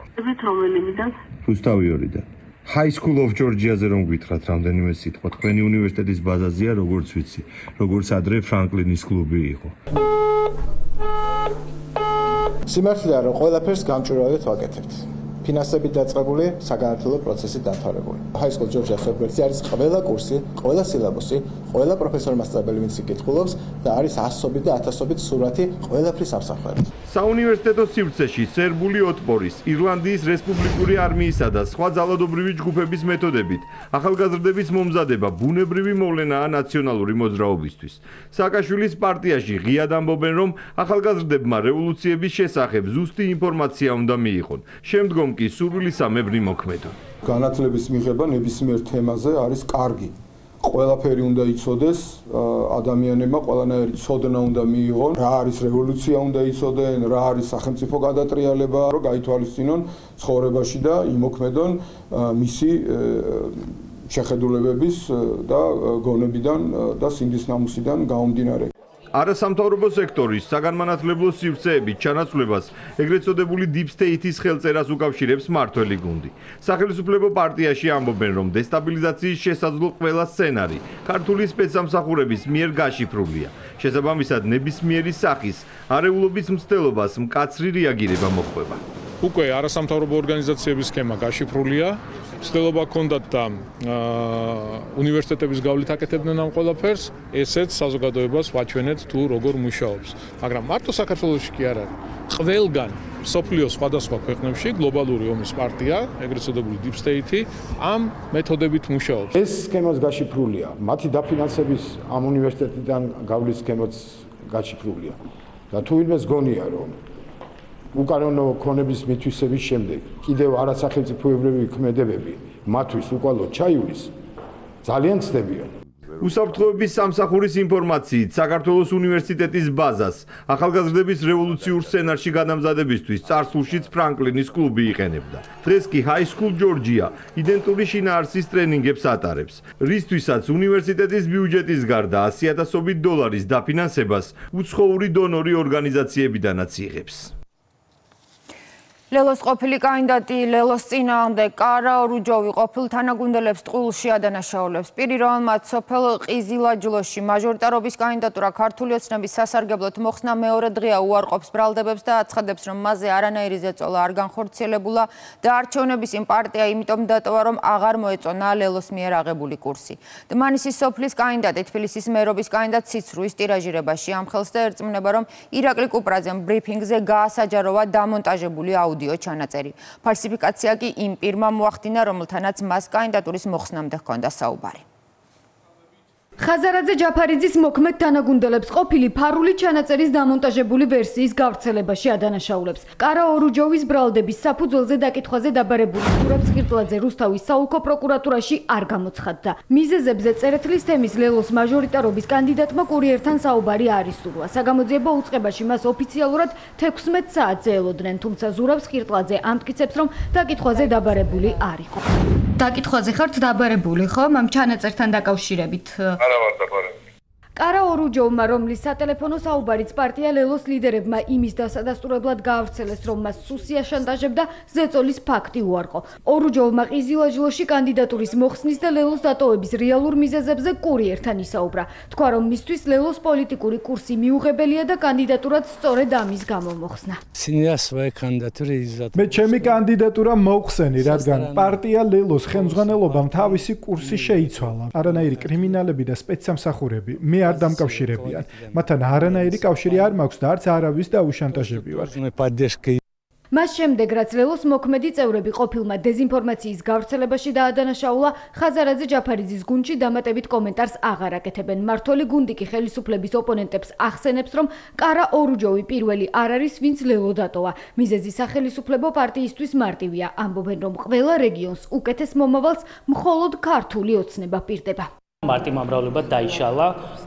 რომელი მიდან? რუსთავიორიდან. High School of Georgia-ზე რომ გითხრათ რამდენიმე სიტყვა, თქვენი უნივერსიტეტის ბაზაზეა, როგორც ვიცი, როგორც ადრე ფრანკლინის კლუბი იყო. სიმართლეა, რომ ყველაფერს გამჭვირვალედ ვაკეთებთ. ფინანსებით დაწყებული, საგანმანათლებლო პროცესი დამთავრებული. High School Georgia ხერხი არის ყველა კურსი, ყველა სილაბუსი, ყველა პროფესორი მასწავლებელი, ვინც იკითხულობს და არის ასობით და ათასობით სურათი ყველაფრის ამსახველი. საუნივერსიტეტო სივრცეში სერბული ოტპორის, ირლანდიის რესპუბლიკური არმიისა და სხვა ძალადობრივი ჯგუფების მეთოდებით ახალგაზრდების მომზადება ბუნებრივი მოვლენაა ნაციონალური მოძრაობისთვის. სააკაშვილის პარტიაში ღიად ამბობენ, რომ ახალგაზრდებმა რევოლუციების შესახებ ზუსტი ინფორმაცია უნდა მიიღონ. შემდგომ კი სურვილისამებრ მოქმედონ. განათლების მიღება ნებისმიერ თემაზე არის კარგი. ყველაფერი უნდა იცოდეს, ადამიანებმა ყველანაირი ცოდნა უნდა მიიღონ, რა არის რევოლუცია უნდა იცოდნენ, რა არის სახელმწიფო გადატრიალება, რომ გაითვალისწინონ ცხოვრებაში და იმოქმედონ მისი შეხედულებების და გონებიდან და სინდის ნამუსიდან გამომდინარე. არასამთავრობო სექტორის საგანმანათლებლო სივრცეებით ჩანაცვლებას ეგრეთ წოდებული Deep State-ის ხელწერას უკავშირებს მართველი გუნდი. სახელმწიფო პარტიაში ამბობენ, რომ დესტაბილიზაციის შესაძლო ყველა სცენარი ქართული სპეცსამსახურების მიერ გაშიფრულია. შესაბამისად, ნებისმიერი სახის არეულობის მცდელობას მკაცრი რეაგირება მოჰყვება. უკვე არასამთავრობო ორგანიზაციების სქემა გაშიფრულია. მცდელობა ჰქონდათ და უნივერსიტეტების გავლით აკეთებდნენ ამ ყველაფერს, ესეც საზოგადოებას ვაჩვენეთ თუ როგორ მუშაობს. მაგრამ მარტო საქართველოში კი არ არის. ყველგან სოფლიოს სხვადასხვა ქვეყნებში გლობალური ომის პარტია, ეგრეთ წოდებული Deep State, ამ მეთოდებით მუშაობს. ეს სქემაც გაშიფრულია. მათი დაფინანსების ამ უნივერსიტეტიდან გავლის სქემაც გაშიფრულია. და თუ ვინმეს გონია, რომ უკანონო ქონების მითვისების შემდეგ კიდევ არასახელმწიფოებრივი ქმედებები მათთვის უკვალოდ ჩაივლის, ძალიან ცდებიან. უსაფრთხოების სამსახურის ინფორმაციით საქართველოს უნივერსიტეტის ბაზას ახალგაზრდების რევოლუციურ სცენარში გადამზადებისთვის წარსულშიც ფრანკლინის კლუბი იყენებდა. დღეს კი High School Georgia იდენტური შინაარსის ტრენინგებს ატარებს, რისთვისაც უნივერსიტეტის ბიუჯეტის გარდა $100,000 დაფინანსებას უცხოური დონორი ორგანიზაციებიდანაც იღებს. ლელოს ყოფილი კანდიდატი ლელოს წინააღმდეგ კარა ორუჯოვი ყოფილ თანაგუნდელებს ტყუილში ადანაშაულებს. პირი, რომელმაც სოფელ ყიზილაჯლოში მაჟორიტარობის კანდიდატურა ქართული ოცნების სასარგებლოდ მოხსნა, მეორე დღეა უარყოფს ბრალდებებს და აცხადებს, რომ მასზე არანაირი ზეწოლა არ განხორციელებულა და არჩევნების იმ პარტია იმიტომ დატოვა, რომ აღარ მოეწონა ლელოს მიერ აღებული კურსი. დმანისის სოფლის კანდიდატი თბილისის მერობის კანდიდატ ციცრუის ტირაჟირებაში ამხელს და ერწმუნება, რომ ირაკლი კუპრაძემ ბრიფინგზე გაასაჯაროვა დამონტაჟებული აუდიო ჩანაწერი. ფალსიფიკაცია კი იმ პირმა მოახდინა, რომელთანაც მას კანდიდატურის მოხსნამდე ჰქონდა საუბარი. ხაზარაძე ჯაფარიძის მოქმედ თანაგუნდელებს ყოფილი ფარული ჩანაწერის დამონტაჟებული ვერსიის გავრცელებაში ადანაშაულებს. კარა ორუჯოვის ბრალდების საფუძველზე დაკითხვაზე დაბარებული სურაბ სხირტლაძე რუსთავის საოლქო პროკურატურაში არ გამოცხადდა. მიზეზებზე წერეთლის თემის ლელოს მაჟორიტარობის კანდიდატმა კურიერთან საუბარი არ ისურვა. საგამოძიებო უწყებაში მას ოფიციალურად 16 საათზე ელოდნენ, თუმცა ზურაბ სხირტლაძე ამტკიცებს, რომ დაკითხვაზე დაბარებული არ იყო. დაკითხვაზე ხართ დაბარებული, ხო? ამ ჩანაწერთან დაკავშირებით. არა ვარ დაბარებული. კარა ორუჯოვმა, რომლის სატელეფონო საუბარიც პარტია ლელოს ლიდერებმა იმის დასადასტურებლად გაავრცელეს, რომ მას სუსია შანტაჟებდა, ზეწოლის ფაქტი უარყო. ორუჯოვმა ყიზილაჯლოში კანდიდატურის მოხსნის და ლელოს დატოვების რეალურ მიზეზებზე კურიერთან ისაუბრა. თქვა, რომ მისთვის ლელოს პოლიტიკური კურსი მიუღებელია და კანდიდატურად სწორედ ამის გამო მოხსნა. მე ჩემი კანდიდატურა მოვხსენი, რადგან პარტია ლელოს ხელმძღვანელობამ თავისი კურსი შეიცვალა. არანაირი კრიმინალები და სპეცსამსახურები მე არ დამკავშირებიან. მათთან არანაირი კავშირი არ მაქვს და არც არავის დაუშანტაჟები ვარ. მას შემდეგ, რაც ლელოს მოქმედი წევრები ყოფილმა დეზინფორმაციის გავრცელებაში დაადანაშაულა, ხაზარაძე ჯაფარიძის გუნდში დამატებით კომენტარს აღარ აკეთებენ. მმართველი გუნდი კი ხელისუფლების ოპონენტებს ახსენებს, რომ კარა ორუჯოვი პირველი არ არის, ვინც ლელო დატოვა. მიზეზი სახელისუფლებო პარტიისთვის მარტივია. ამბობენ, რომ ყველა რეგიონს უკეთეს მომავალს მხოლოდ ქართული ოცნება პირდება. მარტივ ამრავლებად დაიშალა,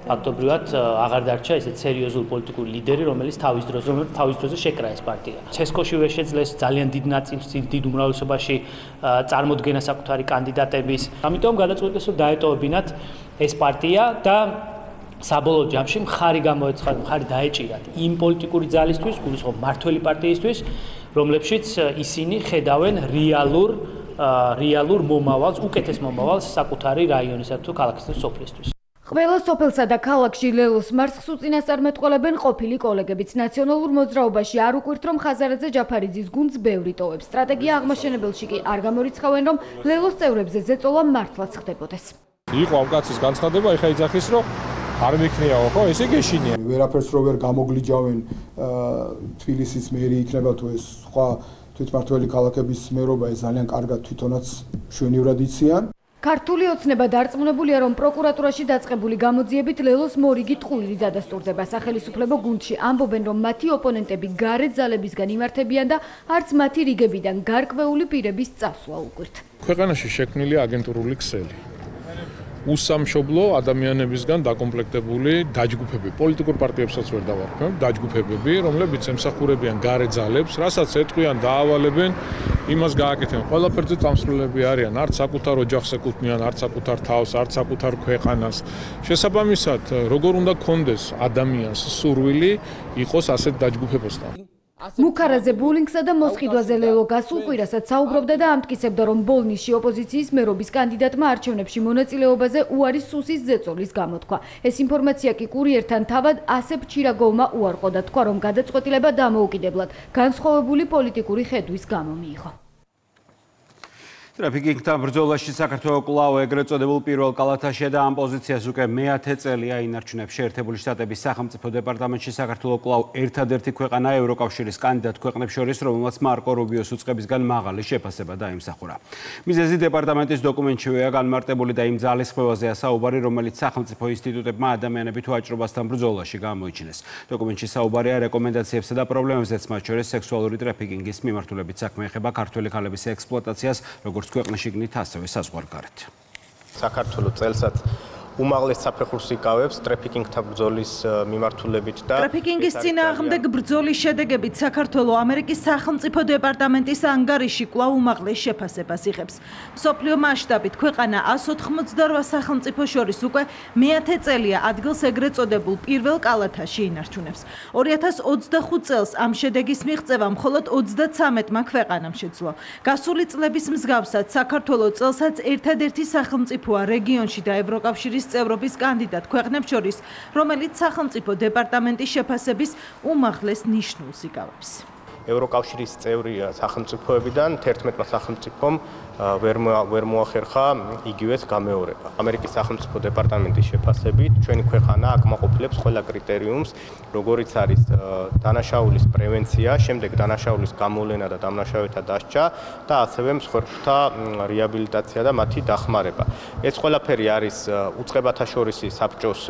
ფაქტობრივად აღარ დარჩა ესეთ სერიოზული პოლიტიკური ლიდერი, რომელიც თავის დროზე შეკრა ეს პარტია. ცესკოშივე შეძლეს ძალიან დიდ ნაწილს, დიდ უმრავლესობაში წარმოდგენა საკუთარი კანდიდატების. ამიტომ გადაწყვეტეს, რომ დაეტოვებინათ ეს პარტია და საბოლოო ჯამში მხარი გამოეცხადათ, მხარი დაეჭირათ იმ პოლიტიკური ძალისთვის, გულისხმობ მართველი პარტიისთვის, რომლებშიც ისინი ხედავენ რეალურ რეალურ მომავალს, უკეთეს მომავალს საკუთარი რაიონისა თუ ქალაქის თუ სოფლისთვის. ყველა სოფელსა და ქალაქში ლელოს მარცხს უწინასწარმეტყველებენ ყოფილი კოლეგებიც. ნაციონალურ მოძრაობაში არ უკვირთ, რომ ხაზარაძე ჯაფარიძის გუნდს ბევრი ტოვებს. სტრატეგია აღმაშენებელში კი არ გამორიცხავენ, რომ ლელოს წევრებზე ზეწოლა მართლაც ხდებოდეს. იყო ამ კაცის განცხადება, ეხა იძახის, რომ არ მიქნიაო, ხო, ესე გეშინია. ვერაფერს რო ვერ გამოგლიჯავენ თბილისის მერი იქნება თუ ეს სხვა თვითმართველი ქალაქების მერობა, ეს ძალიან კარგად თვითონაც მშვენივრად იციან. ქართული ოცნება დარწმუნებულია, რომ პროკურატურაში დაწყებული გამოძიებით ლელოს მორიგი ტყუილი დადასტურდება. სახელისუფლებო გუნდში ამბობენ, რომ მათი ოპონენტები გარეთ ძალებისგან იმართებიან და არც მათი რიგებიდან გარკვეული პირების წასვლა უკვირთ. ქვეყანაში შექმნილია აგენტურული ქსელი. უსამშობლო ადამიანებისგან დაკომპლექტებული დაჯგუფები, პოლიტიკურ პარტიებსაც ვერ დავარქმევ, დაჯგუფებები, რომლებიც ემსახურებიან გარეთ ძალებს, რასაც ეტყვიან, დაავალებენ, იმას გააკეთებენ. ყველაფერზე წამსვლელები არიან, არც საკუთარ ოჯახს ეკუთვნიან, არც საკუთარ თავს, არც საკუთარ ქვეყანას. შესაბამისად, როგორ უნდა კონდეს ადამიანს სურვილი იყოს ასეთ დაჯგუფებასთან. მუქარაზე ბულინგსა და მოსყიდვაზე ლელო გასულ კვირასაც საუბრობდა და ამტკიცებდა, რომ ბოლნისში ოპოზიციის მერობის კანდიდატმა არჩევნებში მონაწილეობაზე უარის სუსის ზეწოლის გამოთქვა. ეს ინფორმაცია კი კურიერთან თავად ასებ ჩირაგოვმა უარყო და თქვა, რომ გადაწყვეტილება დამოუკიდებლად განსხვავებული პოლიტიკური ხედვის გამო მიიღო. ტრაფიკინგთან ბრძოლაში საქართველოს კვლავ ეგრეთ წოდებულ პირველ კალათაშია და ამ პოზიციას უკვე მე-10 წელია ინარჩუნებს შეერთებული შტატების სახელმწიფო დეპარტამენტში. საქართველოს კვლავ ერთადერთი ქვეყანაა ევროკავშირის კანდიდატ ქვეყნებს შორის, რომელმაც მარკო რუბიოს უწყებისგან მაღალი შეფასება დაიმსახურა. მიზეზი დეპარტამენტის დოკუმენტშივეა განმარტებული და იმ ძალისხმევაზეა საუბარი, რომელიც სახელმწიფო ინსტიტუტებმა ადამიანებით ვაჭრობასთან ბრძოლაში გამოიჩინეს. დოკუმენტში საუბარია რეკომენდაციებსა და პრობლემებზეც, მათ შორის სექსუალური ტრაფიკინგის მიმართულებით საქმე ეხება ქართველი ქალების ექსპლუატაციას, როგორც ქვეყნაში გნით ასევე საზღვარგარეთ. საქართველოს წელსაც უმაღლეს საფეხურს იკავებს ტრაფიკინგთან ბრძოლის მიმართულებით და ტრაფიკინგის წინააღმდეგ ბრძოლის შედეგებით საქართველოს ამერიკის სახელმწიფო დეპარტამენტის ანგარიში კვლავ უმაღლეს შეფასებას იღებს. მსოფლიო მასშტაბით ქვეყანა 188 სახელმწიფო შორის უკვე მე-10 წელია ადგილს ეგრეთ წოდებულ პირველ კალათაში ინარჩუნებს. 2025 წელს ამ შედეგის მიღწევა მხოლოდ 33-მა ქვეყანამ შეძლო. გასული წლების მსგავსად საქართველოს წელსაც ერთადერთი სახელმწიფოა რეგიონში და ევროკავშირის წევრობის კანდიდატ ქვეყნებს შორის, რომელიც სახელმწიფო დეპარტამენტის შეფასების უმაღლეს ნიშნულს იკავებს. ევროკავშირის წევრი სახელმწიფოებიდან 11 სახელმწიფომ ვერ მოახერხა იგივეს გამეორება. ამერიკის სახელმწიფო დეპარტამენტის შეფასებით ჩვენი ქვეყანა აკმაყოფილებს ყველა კრიტერიუმს, როგორიც არის დანაშაულის პრევენცია, შემდეგ დანაშაულის გამოვლენა და დამნაშავეთა დასჯა და ასევე მსხვერპლთა რეაბილიტაცია და მათი დახმარება. ეს ყველაფერი არის უწყებათა შორისი საბჭოს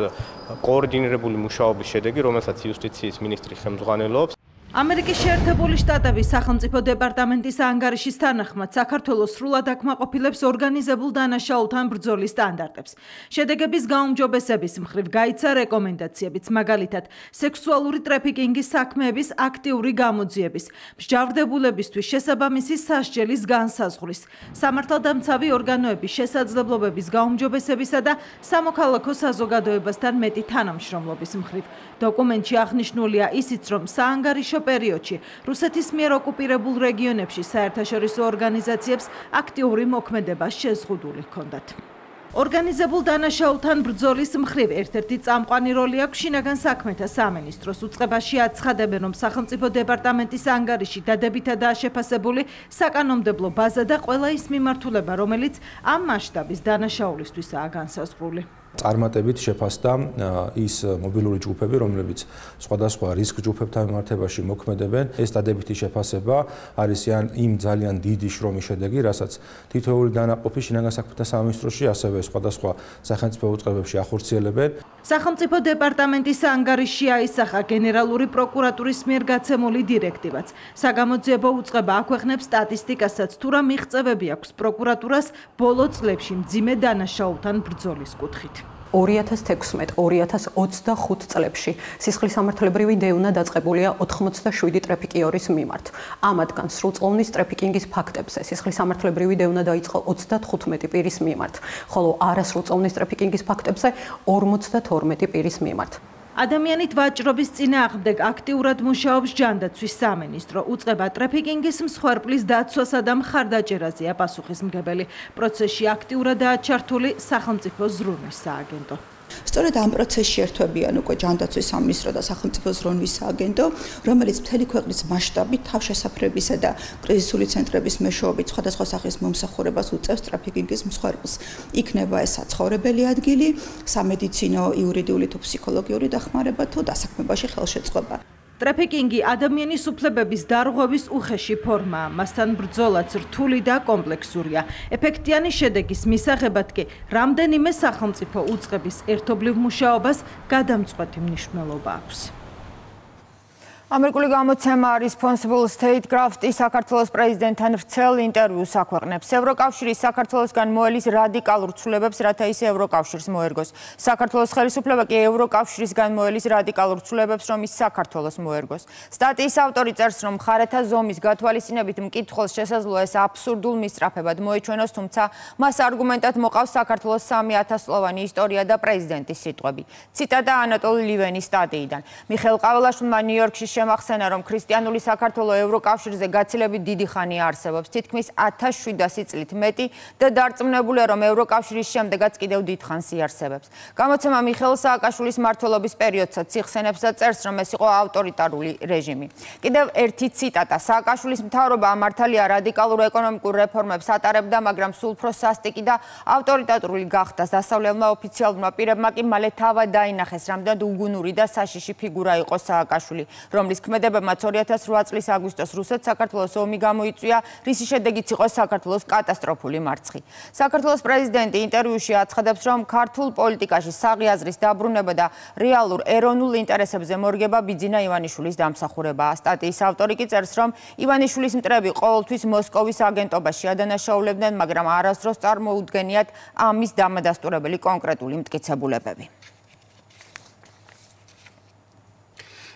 კოორდინირებული მუშაობის შედეგი, რომელსაც იუსტიციის მინისტრი ხელმძღვანელობს. ამერიკის შეერთებული შტატების სახელმწიფო დეპარტამენტის ანგარიშის თანახმად საქართველოს სრულად აკმაყოფილებს ორგანიზებულ დანაშაულთან ბრძოლის სტანდარტებს. შედეგების გაუმჯობესების მხრივ გაიცა რეკომენდაციებიც, მაგალითად, სექსუალური ტრაფიკინგის საქმეების აქტიური გამოძიების, მსჯავრდებულებისთვის შესაბამისი სასჯელის განსაზღვრის, სამართალდამცავი ორგანოების შესაძლებლობების გაუმჯობესებისა და სამოქალაქო საზოგადოებასთან მეტი თანამშრომლობის მხრივ. დოკუმენტში აღნიშნულია ისიც, რომ საანგარიშო პერიოდში რუსეთის მიერ ოკუპირებულ რეგიონებში საერთაშორისო ორგანიზაციებს აქტიური მოქმედება შეზღუდული ჰქონდათ. ორგანიზებულ დანაშაულთან ბრძოლის მხრივ ერთ-ერთი წამყვანი როლი აქვს შინაგან საქმეთა სამინისტროს. უწყებაში აცხადებენ, რომ სახელმწიფო დეპარტამენტის ანგარიში დადებითადაა შეფასებული საკანონმდებლო ბაზა და ყველა ის მიმართულება, რომელიც ამ მასშტაბის დანაშაულისთვისაა განსაზღვრული. წარმატებით შეფასდა ის მობილური ჯგუფები, რომლებიც სხვადასხვა რისკ ჯგუფებთან მიმართებაში მოქმედებენ. ეს დადებითი შეფასება არის იმ ძალიან დიდი შრომის შედეგი, რასაც თითოეული დანაყოფი შინაგან საქმეთა სამინისტროში, ასევე სხვადასხვა სახელმწიფო უწყებებში ახორციელებენ. სახელმწიფო დეპარტამენტის ანგარიში აისახა გენერალური პროკურატურის მიერ გაცემული დირექტივაც. საგამოძიებო უწყება აქვეყნებს სტატისტიკასაც, თუ რა მიღწევები აქვს პროკურატურას ბოლო წლებში მძიმე დანაშაულთან ბრძოლის კუთხით. 2016-2025 წლებში სისხლის სამართლებრივი დევნა დაწყებულია 87 ტრაფიკიორის მიმართ. ამათგან სრულწლოვნის ტრაფიკინგის ფაქტებზე სისხლის სამართლებრივი დევნა დაიწყო 35 პირის მიმართ, ხოლო არასრულწლოვნის ტრაფიკინგის ფაქტებზე 52 პირის მიმართ. ადამიანით ვაჭრობის წინააღმდეგ აქტიურად მუშაობს ჯანდაცვის სამინისტრო. უწყება ტრაფიკინგის მსხვერპლის დაცვასა და მხარდაჭერაზეა პასუხისმგებელი. პროცესში აქტიურადაა ჩართული სახელმწიფო ზრუნვის სააგენტო. სწორედ ამ პროცესში ერთვებიან უკვე ჯანდაცვის სამინისტრო და სახელმწიფო ზრუნვის სააგენტო, რომელიც მთელი ქვეყნის მასშტაბით თავშესაფრებისა და კრიზისული ცენტრების მეშვეობით სხვადასხვა სახის მომსახურებას უწევს ტრაფიკინგის მსხვერპლს. იქნება ეს საცხოვრებელი ადგილი, სამედიცინო, იურიდიული თუ ფსიქოლოგიური დახმარება თუ დასაქმებაში ხელშეწყობა. ტრაფიკინგი ადამიანის უფლებების დარღვევის უხეში ფორმაა, მასთან ბრძოლაც რთული და კომპლექსურია. ეფექტიანი შედეგის მისაღებად კი რამდენიმე სახელმწიფო უწყების ერთობლივ მუშაობას გადამწყვეტი მნიშვნელობა აქვს. ამერიკული გამოცემა Responsible Statecraft-ი საქართველოს პრეზიდენტთან ვრცელ ინტერვიუს აქვეყნებს. ევროკავშირი საქართველოსგან მოელის რადიკალურ ცვლილებებს, რათა ის ევროკავშირს მოერგოს. საქართველოს ხელისუფლება კი ევროკავშირისგან მოელის რადიკალურ ცვლილებებს, რომ ის საქართველოს მოერგოს. სტატიის ავტორი წერს, რომ მხარეთა ზომის გათვალისწინებით მკითხველს შესაძლოა ეს აბსურდულ მისწრაფებად მოეჩვენოს, თუმცა მას არგუმენტად მოყავს საქართველოს 3000 წლოვანი ისტორია და პრეზიდენტის სიტყვები. ციტატა ანატოლი ლივენის სტატიიდან. მიხეილ ყაველაშვილმა ნიუ-იორკში შემახსენა, რომ ქრისტიანული საქართველო ევროკავშირზე გაცილებით დიდი ხანია არსებობს, თითქმის 1700 წლით მეტი და დარწმუნებულია, რომ ევროკავშირის შემდეგაც კიდევ დიდხანს იარსებებს. გამოცემა მიხეილ სააკაშვილის მმართველობის პერიოდსაც იხსენებს და წერს, რომ ეს იყო ავტორიტარული რეჟიმი. კიდევ ერთი ციტატა. სააკაშვილის მთავრობა მართალია რადიკალურ ეკონომიკურ რეფორმებს ატარებდა, მაგრამ სულ უფრო სასტიკი და ავტორიტარული გახდა. დასავლელმა ოფიციალურმა პირებმა კი მალე თავად დაინახეს, რამდენად უგუნური და საშიში ფიგურა იყო სააკაშვილი, რომლის ქმედებებმაც 2008 წლის აგვისტოს რუსეთს საქართველოს ომი გამოიწვია, რის შედეგიც იყო საქართველოს კატასტროფული მარცხი. საქართველოს პრეზიდენტი ინტერვიუში აცხადებს, რომ ქართულ პოლიტიკაში საღი აზრის დაბრუნება და რეალურ ეროვნულ ინტერესებზე მორგება ბიძინა ივანიშვილის დამსახურებაა. სტატიის ავტორი კი წერს, რომ ივანიშვილის მტრები ყოველთვის მოსკოვის აგენტობაში ადანაშაულებდნენ, მაგრამ არასდროს წარმოუდგენიათ ამის დამადასტურებელი კონკრეტული მტკიცებულებები.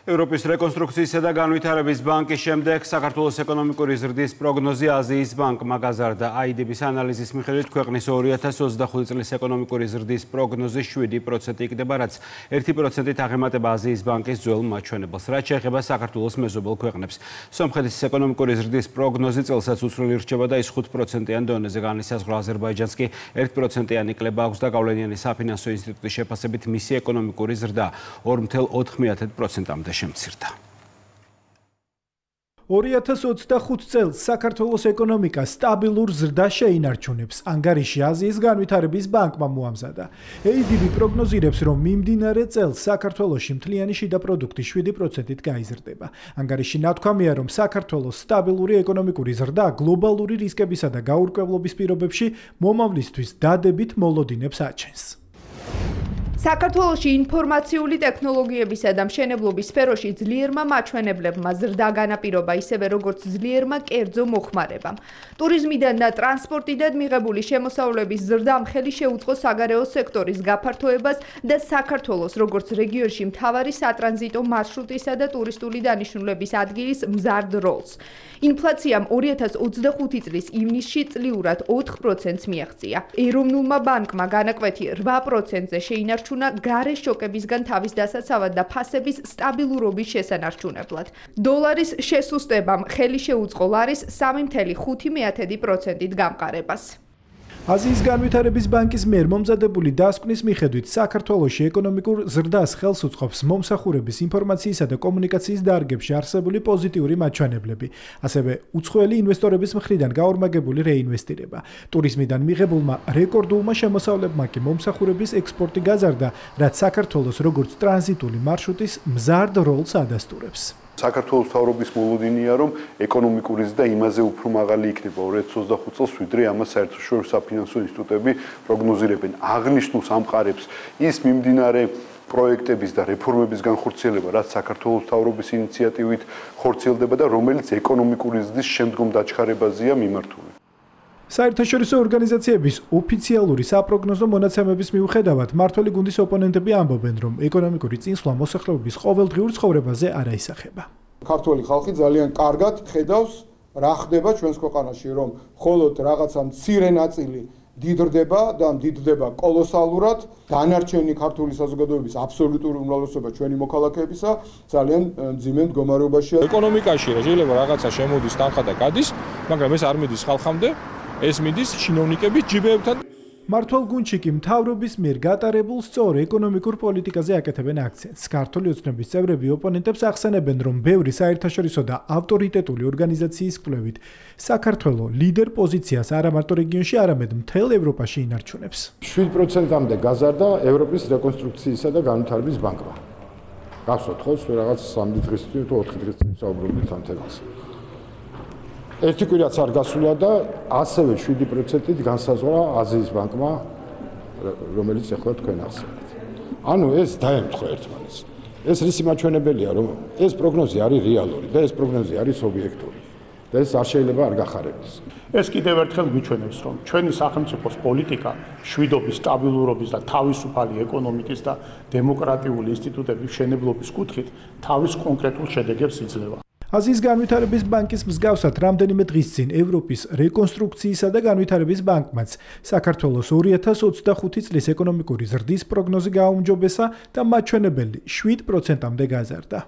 ევროპის რეკონსტრუქციისა და განვითარების ბანკის შემდეგ საქართველოს ეკონომიკური ზრდის პროგნოზი აზიის ბანკმა გაზარდა. IDB-ის ანალიზის მიხედვით ქვეყნის 2025 წლის ეკონომიკური ზრდის პროგნოზი 7% იქნება, რაც 1%-ით აღემატება აზიის ბანკის ძველ მაჩვენებელს. რაც შეეხება საქართველოს მეზობელ ქვეყნებს, სომხეთის ეკონომიკური ზრდის პროგნოზი წელსაც უცვლელი რჩება და ის 5%-იან დონეზე განისაზღვრა. აზერბაიჯანს კი 1%-იანი კლება აქვს და გავლენიანი საფინანსო ინსტიტუტის შეფასებით მისი ეკონომიკური ზრდა 2.4%-ამდე შემცირდა. 2025 წელს საქართველოს ეკონომიკა სტაბილურ ზრდას შეინარჩუნებს. ანგარიში აზიის განვითარების ბანკმა მოამზადა. ADB პროგნოზირებს, რომ მიმდინარე წელს საქართველოში მთლიანი შიდა პროდუქტი 7%-ით გაიზრდება. ანგარიში ნათქვამია, რომ საქართველოს სტაბილური ეკონომიკური ზრდა გლობალური რისკებისა და გაურკვევლობის პირობებში მომავლისთვის დადებით მოლოდინებს აჩენს. საქართველოში ინფორმაციული ტექნოლოგიებისა და მშენებლობის სფეროში ძლიერმა მაჩვენებლებმა ზრდა განაპირობა, ისევე როგორც ძლიერმა კერძო მოხმარებამ. ტურიზმიდან და ტრანსპორტიდან მიღებული შემოსავლების ზრდამ ხელი შეუწყო საგარეო სექტორის გაფართოებას და საქართველოს როგორც რეგიონში მთავარი სატრანზიტო მარშრუტისა და ტურისტული დანიშნულების ადგილის მზარდ როლს. ინფლაციამ 2025 წლის ივნისში წლიურად 4%-ს მიაღწია. ეროვნულმა ბანკმა განაკვეთი 8%-ზე შეინარჩუნა გარე შოკებისგან თავის დასაცავად და ფასების სტაბილურობის შესანარჩუნებლად. დოლარის შესუსტებამ ხელი შეუწყო ლარის 3.5%-ით გამყარებას. აზიის განვითარების ბანკის მიერ მომზადებული დასკვნის მიხედვით საქართველოში ეკონომიკურ ზრდას ხელს უწყობს მომსახურების ინფორმაციისა და კომუნიკაციის დარგებში არსებული პოზიტიური მაჩვენებლები, ასევე უცხოელი ინვესტორების მხრიდან გაორმაგებული რეინვესტირება. ტურიზმიდან მიღებულმა რეკორდულმა შემოსავლებმა კი მომსახურების ექსპორტი გაზარდა, რაც საქართველოს როგორც ტრანზიტული მარშრუტის მზარდ როლს ადასტურებს. საქართველოს მთავრობის მოლოდინია, რომ ეკონომიკური ზრდა იმაზე უფრო მაღალი იქნება 2025 წელს, ვიდრე ამას საერთაშორისო საფინანსო ინსტიტუტები პროგნოზირებენ. აღნიშნულს ამყარებს ის მიმდინარე პროექტების და რეფორმების განხორციელება, რაც საქართველოს მთავრობის ინიციატივით ხორციელდება და რომელიც ეკონომიკური ზრდის შემდგომ დაჩქარებაზეა მიმართული. საერთაშორისო ორგანიზაციების ოფიციალური საპროგნოზო მონაცემების მიუხედავად, მმართველი გუნდის ოპონენტები ამბობენ, რომ ეკონომიკური წინსვლა მოსახლეობის ყოველდღიურ ცხოვრებაზე არ აისახება. ქართველი ხალხი ძალიან კარგად ხედავს, რა ხდება ჩვენს ქვეყანაში, რომ მხოლოდ რაღაცა მცირე ნაწილი დიდრდება და დიდრდება კოლოსალურად. დანარჩენი ქართული საზოგადოების აბსოლუტური უმრავლესობა ჩვენი მოქალაქეებისა ძალიან მძიმე მდგომარეობაშია. ეკონომიკაში შეიძლება რაღაცა შემოდის თანხა და გადის, მაგრამ ეს არ მიდის ხალხამდე, ეს მიდის ჩინოვნიკების ჯიბეებთან. მართლ გუნჩი კი მთავრობის მიერ გატარებულ სწორ ეკონომიკურ პოლიტიკაზე აკეთებენ აქცენტს. ქართული ოცნების წევრები ოპონენტებს ახსენებენ, რომ ბევრი საერთაშორისო და ავტორიტეტული ორგანიზაციის კვლევით საქართველოს ლიდერ პოზიციას არა მარტო რეგიონში, არამედ მთელ ევროპაში ინარჩუნებს. 7%-მდე გაზარდა ევროპის რეკონსტრუქციისა და განვითარების ბანკმა. გახსოვთ ხო, რაღაც 3 დღის წინ თუ 4 დღის წინ საუბრობდით ამ თემაზე. ერთი კვირაც არ გასულა და ასევე 7%-ით განსაზღვრა აზიის ბანკმა, რომელიც ახლა თქვენ ახსენეთ. ანუ ეს დაემთხვა ერთმანეთს. ეს რისი მაჩვენებელია, რომ ეს პროგნოზი არის რეალური და ეს პროგნოზი არის ობიექტური. და ეს არ შეიძლება არ გახარებდეს. ეს კიდევ ერთხელ მიჩვენებს, რომ ჩვენი სახელმწიფოს პოლიტიკა შვიდობის, სტაბილურობის და თავისუფალი ეკონომიკის და დემოკრატიული ინსტიტუტების მშენებლობის კუთხით თავის კონკრეტულ შედეგებს იძლევა. აზიის განვითარების ბანკის მსგავსად რამდენიმე დღის წინ ევროპის რეკონსტრუქციისა და განვითარების ბანკმაც საქართველოს 2025 წლის ეკონომიკური ზრდის პროგნოზი გააუმჯობესა და მაჩვენებელი 7%-მდე გაზარდა.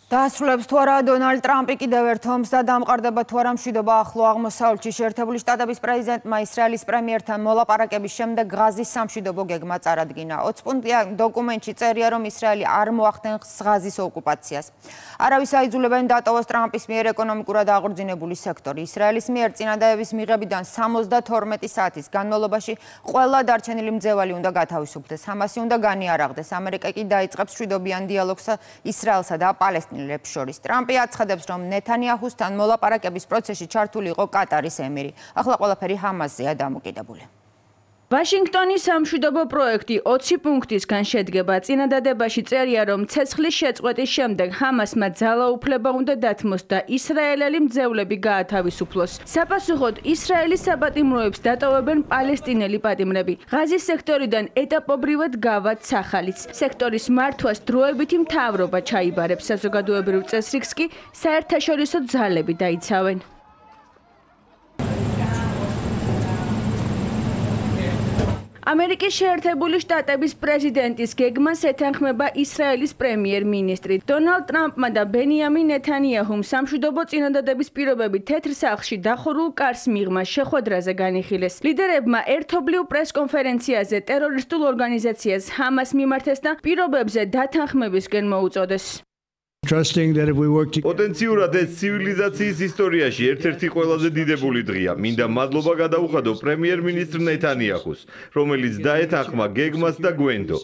დაასრულებს თუ არა დონალდ ტრამპი კიდევ ერთ ომს და დამყარდება თუ არა მშვიდობა ახლო აღმოსავლეთში. შეერთებული შტატების პრეზიდენტმა ისრაელის პრემიერთან მოლაპარაკების შემდეგ ღაზის სამშვიდობო გეგმა წარადგინა. 20 პუნქტიან დოკუმენტში წერია, რომ ისრაელი არ მოახდენს ღაზის ოკუპაციას. არავის აიძულებენ დატოვოს ტრამპის მიერ ეკონომიკურად აღორძინებული სექტორი. ისრაელის მიერ წინადადების მიღებიდან 72 საათის განმავლობაში ყველა დარჩენილი მძევალი უნდა გათავისუფლდეს. ჰამასი უნდა განიარაღდეს. ამერიკა კი დაიწყებს მშვიდობიან დიალოგს ისრაელსა და პალესტინელებს შორის. ტრამპი აცხადებს, რომ ნეთანიაჰუსთან მოლაპარაკების პროცესში ჩართული იყო კატარის ემირი. ახლა ყველაფერი ჰამასზეა დამოკიდებული. ვაშინგტონის სამშვიდობო პროექტი 20 პუნქტისგან შედგება. წინადადებაში წერია, რომ ცეცხლის შეწყვეტის შემდეგ ჰამასმა ძალაუფლება უნდა დათმოს და ისრაელელი მძევლები გაათავისუფლოს. საპასუხოდ ისრაელის საპატიმროებს დატოვებენ პალესტინელი პატიმრები. ღაზის სექტორიდან ეტაპობრივად გავად სახალიც. სექტორის მართვას დროებითი მთავრობა ჩაიბარებს. საზოგადოებრივ წესრიგს კი საერთაშორისო ძალები დაიცავენ. ამერიკის შეერთებული შტატების პრეზიდენტის გეგმას ეთანხმება ისრაელის პრემიერ-მინისტრი. დონალდ ტრამპმა და ბენიამინ ნეთანიაჰუმ სამშვიდობო წინადადების პირობები თეთრ სახლში დახურულ კარს მიღმა შეხვედრაზე განიხილეს. ლიდერებმა ერთობლივ პრესკონფერენციაზე ტერორისტულ ორგანიზაციას ჰამას მიმართეს და პირობებზე დათანხმებისკენ მოუწოდეს. პოტენციურად ეს ცივილიზაციის ისტორიაში ერთ-ერთი ყველაზე დიდებული დღეა. მინდა მადლობა გადაუხადო პრემიერ-მინისტრ ნეთანიაჰუს, რომელიც დაეთანხმა გეგმას და გვენდო.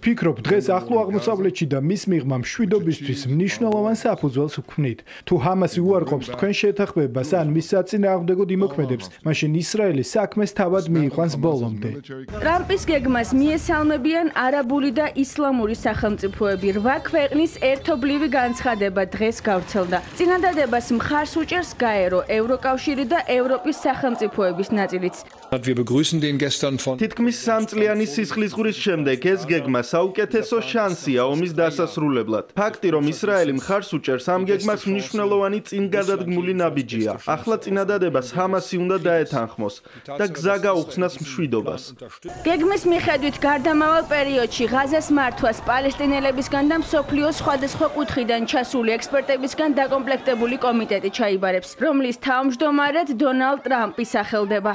ფიქრობ, დღეს ახლო აღმოსავლეთში და მის მიღმა მშვიდობისთვის მნიშვნელოვან საფუძველს ვქმნით. თუ ჰამასი უარყოფს თქვენ შეთანხმებას ან მის საწინააღმდეგო იმოქმედებს, მაშინ ისრაელი საქმეს თავად მიიყვანს ბოლომდე. ტრამპის გეგმას მიესალმებიან არაბული და ისლამური სახელმწიფოები. 8 ქვეყნის ერთობლივი განცხადება დღეს გავრცელდა. წინადადებას მხარს უჭერს გაერო, ევროკავშირი და ევროპის სახელმწიფოების ნაწილიც. თითქმის 3 წლიანი სისხლისღვრის შემდეგ ეს გეგმა საუკეთესო შანსია ომის დასასრულებლად. ფაქტი, რომ ისრაელი მხარს უჭერს ამ გეგმას მნიშვნელოვანი წინგადადგმული ნაბიჯია. ახლა წინადადებას ჰამასი უნდა დაეთანხმოს და გზა გაუხსნას მშვიდობას. გეგმის მიხედვით გარდამავალ პერიოდში ღაზას მართვას პალესტინელებისგან და მსოფლიოს სხვადასხვა კუთხიდან ჩასული ექსპერტებისგან დაკომპლექტებული კომიტეტი ჩაიბარებს, რომლის თავმჯდომარედ დონალდ ტრამპი სახელდება.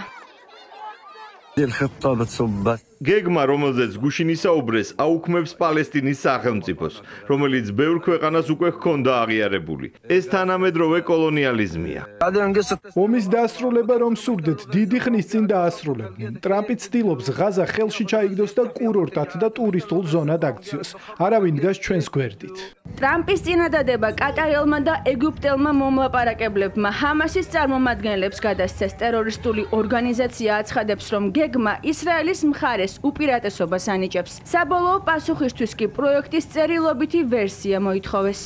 გეგმა, რომელზეც გუშინ ისაუბრეს, აუქმებს პალესტინის სახელმწიფოს, რომელიც ბევრ ქვეყანას უკვე ჰქონდა აღიარებული. ეს თანამედროვე კოლონიალიზმია. ომის დასრულება რომ სურდეთ, დიდი ხნის წინ დაასრულებდნენ. ტრამპი ცდილობს ღაზა ხელში ჩაიგდოს და კურორტად და ტურისტულ ზონად აქციოს. არავინ დგას ჩვენს გვერდით. ტრამპის წინადადება კატარელმა და ეგვიპტელმა მომლაპარაკებლებმა ჰამასის წარმომადგენლებს გადასცეს. ტერორისტული ორგანიზაცია აცხადებს, რომ გეგმა ისრაელის მხარეს უპირატესობას ანიჭებს. საბოლოო პასუხისთვის კი პროექტის წერილობითი ვერსია მოითხოვეს.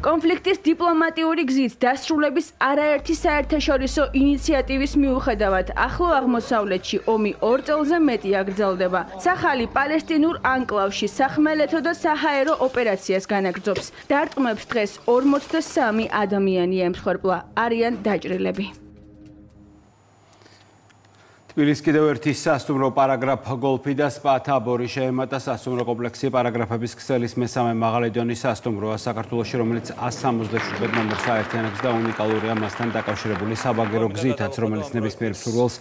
კონფლიქტის დიპლომატიური გზით დასრულების არაერთი საერთაშორისო ინიციატივის მიუხედავად, ახლო აღმოსავლეთში ომი 2 წელზე მეტი აგრძელდება. სახალი პალესტინურ ანკლავში სახმელეთო და საჰაერო ოპერაციას განაგრძობს. დარტყმებს დღეს 43 ადამიანი ემსხვერპლა, არიან დაჭრილები. თბილისის კიდევ ერთი სასტუმრო პარაგრაფ გოლფი და სპა თაბორი შეემატა სასტუმრო კომპლექსი პარაგრაფების ქსელის მესამე მაღალი დონის სასტუმროა საქართველოში, რომელიც 177 ნომერს აერთიანებს და უნიკალურია მასთან დაკავშირებული საბაგირო გზითაც, რომელიც ნებისმიერ მსურველს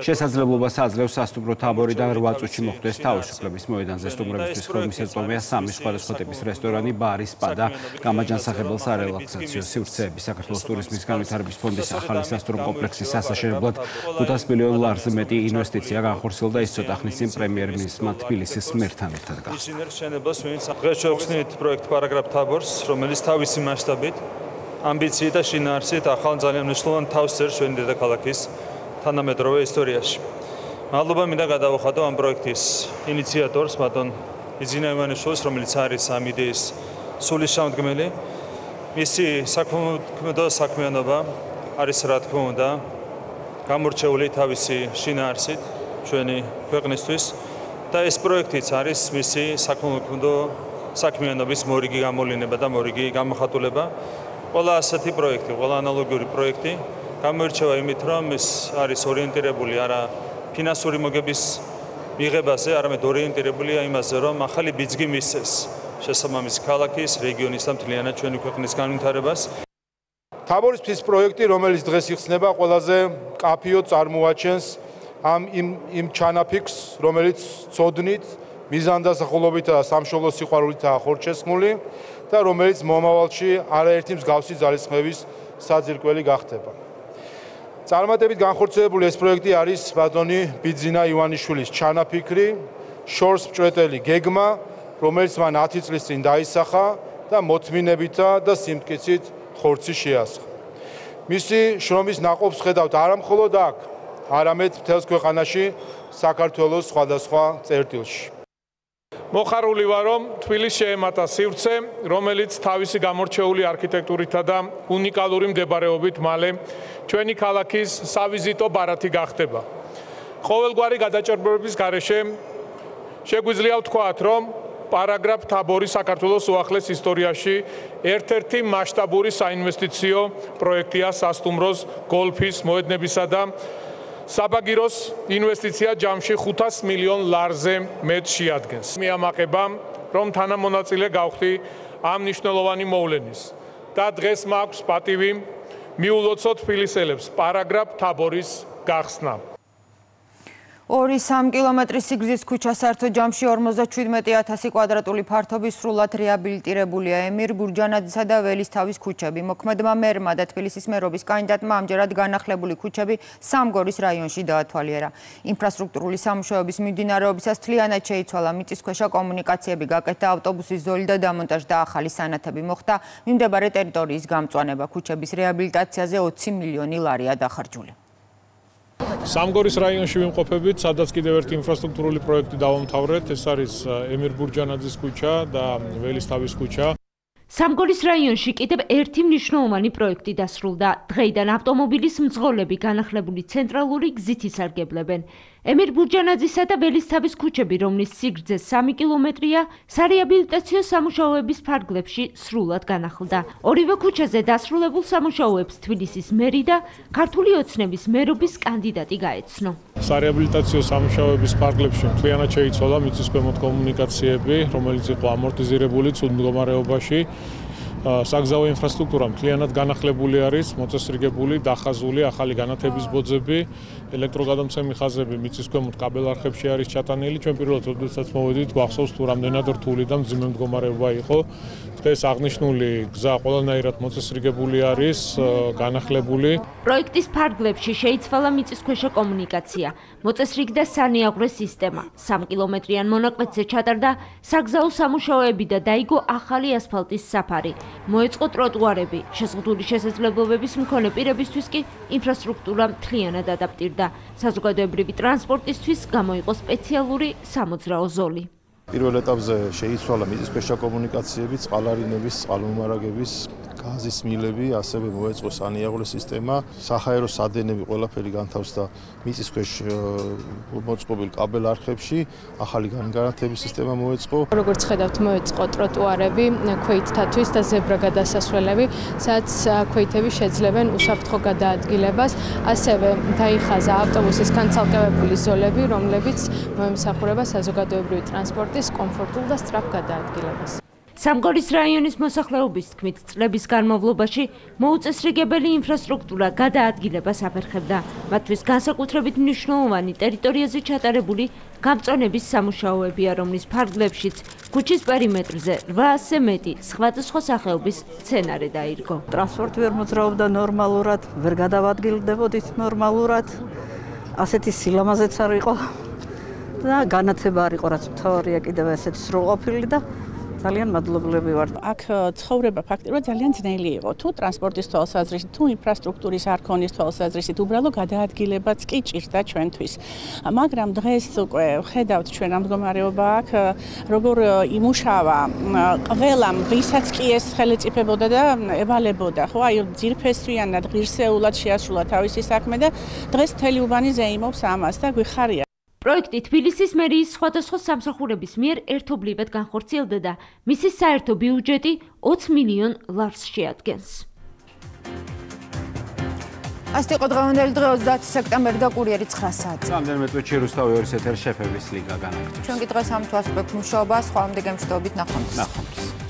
შესაძლებლობას აძლევს სასტუმრო თაბორიდან 8 წუთში მოხვდეს თავისუფლების მოედანზე. სტუმრებისთვის ხმისეწმოვია 3 სხვადასხვა ტიპის რესტორანი, ბარი, სპა და გამაჯანსაღებელ სარელაქსაციო სივრცეები. საქართველოს ტურიზმის განვითარების ფონდის ახალი სასტუმრო კომპლექსის ასაშენებლად 500 მილიონ ლარზე ინვესტიცია განხორციელდა ის ცოტა ხნის წინ პრემიერ-მინისტრმა თბილისის მერთან ერთად გახსნა. დღეს შევხსნით პროექტ პარაგრაფ თაბორს, რომელიც თავისი მასშტაბით, ამბიციით და შინაარსით ახალ ძალიან მნიშვნელოვან თავს წერს ჩვენი დედაქალაქის თანამედროვე ისტორიაში. მადლობა მინდა გადავუხადო ამ პროექტის ინიციატორს, ბატონ იძინა ივანიშვილს, რომელიც არის ამ იდეის სულისჩამდგმელი. მისი საქმიანობა საქმიანობა არის რა თქმა უნდა გამორჩეული თავისი შინაარსით ჩვენი ქვეყნისთვის და ეს პროექტიც არის მისი საქმიანობის მორიგი გამოვლინება და მორიგი გამოხატულება. ყველა ასეთი პროექტი, ყველა ანალოგიური პროექტი გამოირჩევა იმით, რომ ის არის ორიენტირებული არა ფინანსური მოგების მიღებაზე, არამედ ორიენტირებულია იმაზე, რომ ახალი ბიძგი მისცეს შესაბამისი ქალაქის, რეგიონის და მთლიანად ჩვენი ქვეყნის განვითარებას. თაბორის მთის პროექტი, რომელიც დღეს იხსნება, ყველაზე კაფიოდ წარმოაჩენს იმ ჩანაფიქს, რომელიც ცოდნით, მიზანდასახულობით და სამშობლო სიყვარულითაა ხორჩესმული და რომელიც მომავალში არაერთი მსგავსი ძალისხმევის საძირკველი გახდება. წარმატებით განხორციელებული ეს პროექტი არის ბატონი ბიძინა ივანიშვილის ჩანაფიქრი, შორს მჭვეტელი გეგმა, რომელიც მან 10 წლის წინ დაისახა და მოთმინებითა და სიმტკიცით ხორცი შეასხა. მისი შრომის ნაყოფს ხედავთ არა მხოლოდ აქ, არამედ მთელს ქვეყანაში, საქართველოს სხვადასხვა წერტილში. მოხარული ვარ, რომ თბილისს შეემატა სივრცე, რომელიც თავისი გამორჩეული არქიტექტურითა და უნიკალური მდებარეობით მალე ჩვენი ქალაქის სავიზიტო ბარათი გახდება. ყოველგვარი გადაჭრბების გარეშე შეგვიძლია ვთქვათ, რომ პარაგრაფ თაბორი საქართველოს უახლეს ისტორიაში ერთ-ერთი მასშტაბური საინვესტიციო პროექტია სასტუმროს, გოლფის, მოედნებისა და საბაგიროს ინვესტიცია ჯამში 500 მილიონ ლარზე მეტ შეადგენს. მიამაყება, რომ თანამონაწილე გავხდი ამ მნიშვნელოვანი მოვლენის და დღეს მაქვს პატივი მიულოცოთ თბილისელებს პარაგრაფ თაბორის გახსნა. 2-3 კილომეტრის სიგრძის ქუჩა საერთო ჯამში 57,000 კვადრატული ფართობის სრულად რეაბილიტირებულია. ემირ ბურჯანაძისა და ველისთავის ქუჩები. მოქმედმა მერმა და თბილისის მერობის კანდიდატმა ამჯერად განახლებული ქუჩები სამგორის რაიონში დაათვალიერა. ინფრასტრუქტურული სამუშაოების მიმდინარეობისას მთლიანად შეიცვალა მიწისქვეშა კომუნიკაციები, გაკეთდა ავტობუსის ზოლი და დამონტაჟდა ახალი სანათები. მოხდა მიმდებარე ტერიტორიის გამწვანება. ქუჩების რეაბილიტაციაზე 20 მილიონი ლარია დახარჯული. სამგორის რაიონში ვიმყოფებით, სადაც კიდევ ერთი ინფრასტრუქტურული პროექტი დავამთავრეთ. ეს არის ემირ ბურჯანაძის ქუჩა და ველისთავის ქუჩა. სამგორის რაიონში კიდევ ერთი მნიშვნელოვანი პროექტი დასრულდა. დღეიდან ავტომობილის მძღოლები განახლებული ცენტრალური გზით ისარგებლებენ. ემირ ბურჯანაძისა და ველისთავის ქუჩები, რომლის სიგრძე 3 კილომეტრია, სარეაბილიტაციო სამუშაოების ფარგლებში სრულად განახლდა. ორივე ქუჩაზე დასრულებულ სამუშაოებს თბილისის მერი და ქართული ოცნების მერობის კანდიდატი გაეცნო. სარეაბილიტაციო სამუშაოების ფარგლებში მთლიანად შეიცვალა მიწისქვემოთ კომუნიკაციები, რომელიც იყო ამორტიზირებული ცუდ მდგომარეობაში. საგზაო ინფრასტრუქტურა მთლიანად განახლებული არის, მოწესრიგებული, დახაზული ახალი განათების ბოძები, ელექტროგადამცემი ხაზები მიწისქვემოთ კაბელარხებში არის ჩატანილი. ჩვენ პირველად როდესაც მოვედით, გვახსოვს თუ რამდენად რთული და მძიმე მდგომარეობა იყო. დღეს აღნიშნული გზა ყველანაირად მოწესრიგებული არის, განახლებული. პროექტის ფარგლებში შეიცვალა მიწისქვეშა კომუნიკაცია, მოწესრიგდა სანიაღვრე სისტემა, 3 კილომეტრიან მონაკვეთზე ჩატარდა საგზაო სამუშაოები და დაიგო ახალი ასფალტის საფარი. მოეწყო ტროტუარები, შეზღუდული შესაძლებლობების მქონე პირებისთვის კი ინფრასტრუქტურა მთლიანად ადაპტირდა. საზოგადოებრივი ტრანსპორტისთვის გამოიყო სპეციალური სამოძრაო ზოლი. პირველ ეტაპზე შეიცვალა მიწისქვეშა კომუნიკაციები, წყალარინების, წყალმომარაგების, გაზის მილები, ასევე მოეწყო სანიაღვრე სისტემა, საჰაერო სადენები ყველაფერი განთავსდა მიწისქვეშ მოწყობილ კაბელ არხებში, ახალი განგარანტების სისტემა მოეწყო. როგორც ხედავთ, მოეწყო ტროტუარები, ქვეითთათვის და ზებრა გადასასვლელები, სადაც ქვეითები შეძლებენ უსაფრთხო გადაადგილებას, ასევე დაიხაზა ავტობუსის განცალკევებული ზოლები, რომლებიც მოემსახურება საზოგადოებრივი ტრანსპორტის კომფორტულ და სწრაფ გადაადგილებას. სამგორის რაიონის მოსახლეობის თქმით, წლების განმავლობაში მოუწესრიგებელი ინფრასტრუქტურა გადაადგილებას აფერხებდა. მათთვის განსაკუთრებით მნიშვნელოვანი ტერიტორიაზე ჩატარებული გამწონების სამუშაოებია, რომლის ფარგლებშიც ქუჩის პერიმეტრზე 800-ზე მეტი სხვადასხვა სახეობის მცენარე დაირგო. ტრანსპორტი ვერ მოძრაობდა ნორმალურად, ვერ გადავადგილდებოდით ნორმალურად. ასეთი სილამაზეც არ იყო და განათება არ იყო, რაც მთავარია კიდევ ესეთი სრულყოფილი და ძალიან მადლობლები ვართ. აქ ცხოვრება ფაქტობრივად ძალიან ძნელი იყო. თუ ტრანსპორტის თვალსაზრისით, თუ ინფრასტრუქტურის არ ქონის თვალსაზრისით, უბრალო გადაადგილებაც კი ჭირდა ჩვენთვის. მაგრამ დღეს უკვე ხედავთ ჩვენ ამ მდგომარეობა აქ, როგორ იმუშავა ყველამ, ვისაც კი ეს ხელეწიფებოდა და ევალებოდა, ხო, აი ძირფესვიანად, ღირსეულად შეასრულა თავისი საქმე და დღეს მთელი უბანი ზეიმობს ამას და გვიხარია. პროექტი თბილისის მერიის სხვადასხვა სამსახურების მიერ ერთობლივად განხორციელდა და მისი საერთო ბიუჯეტი 20 მილიონ ლარს შეადგენს. ასეთი იყო დღევანდელი დღე 30 სექტემბერი და კურიერი 9 საათზე. რამდენიმე წუთში რუსთავი ორის ეთერ შეფების ლიგა განაგრძობს. ჩვენ კი დღეს ამ თვალსაჩინო მუშაობას ხვამდე გემშვიდობით ნახვამდის.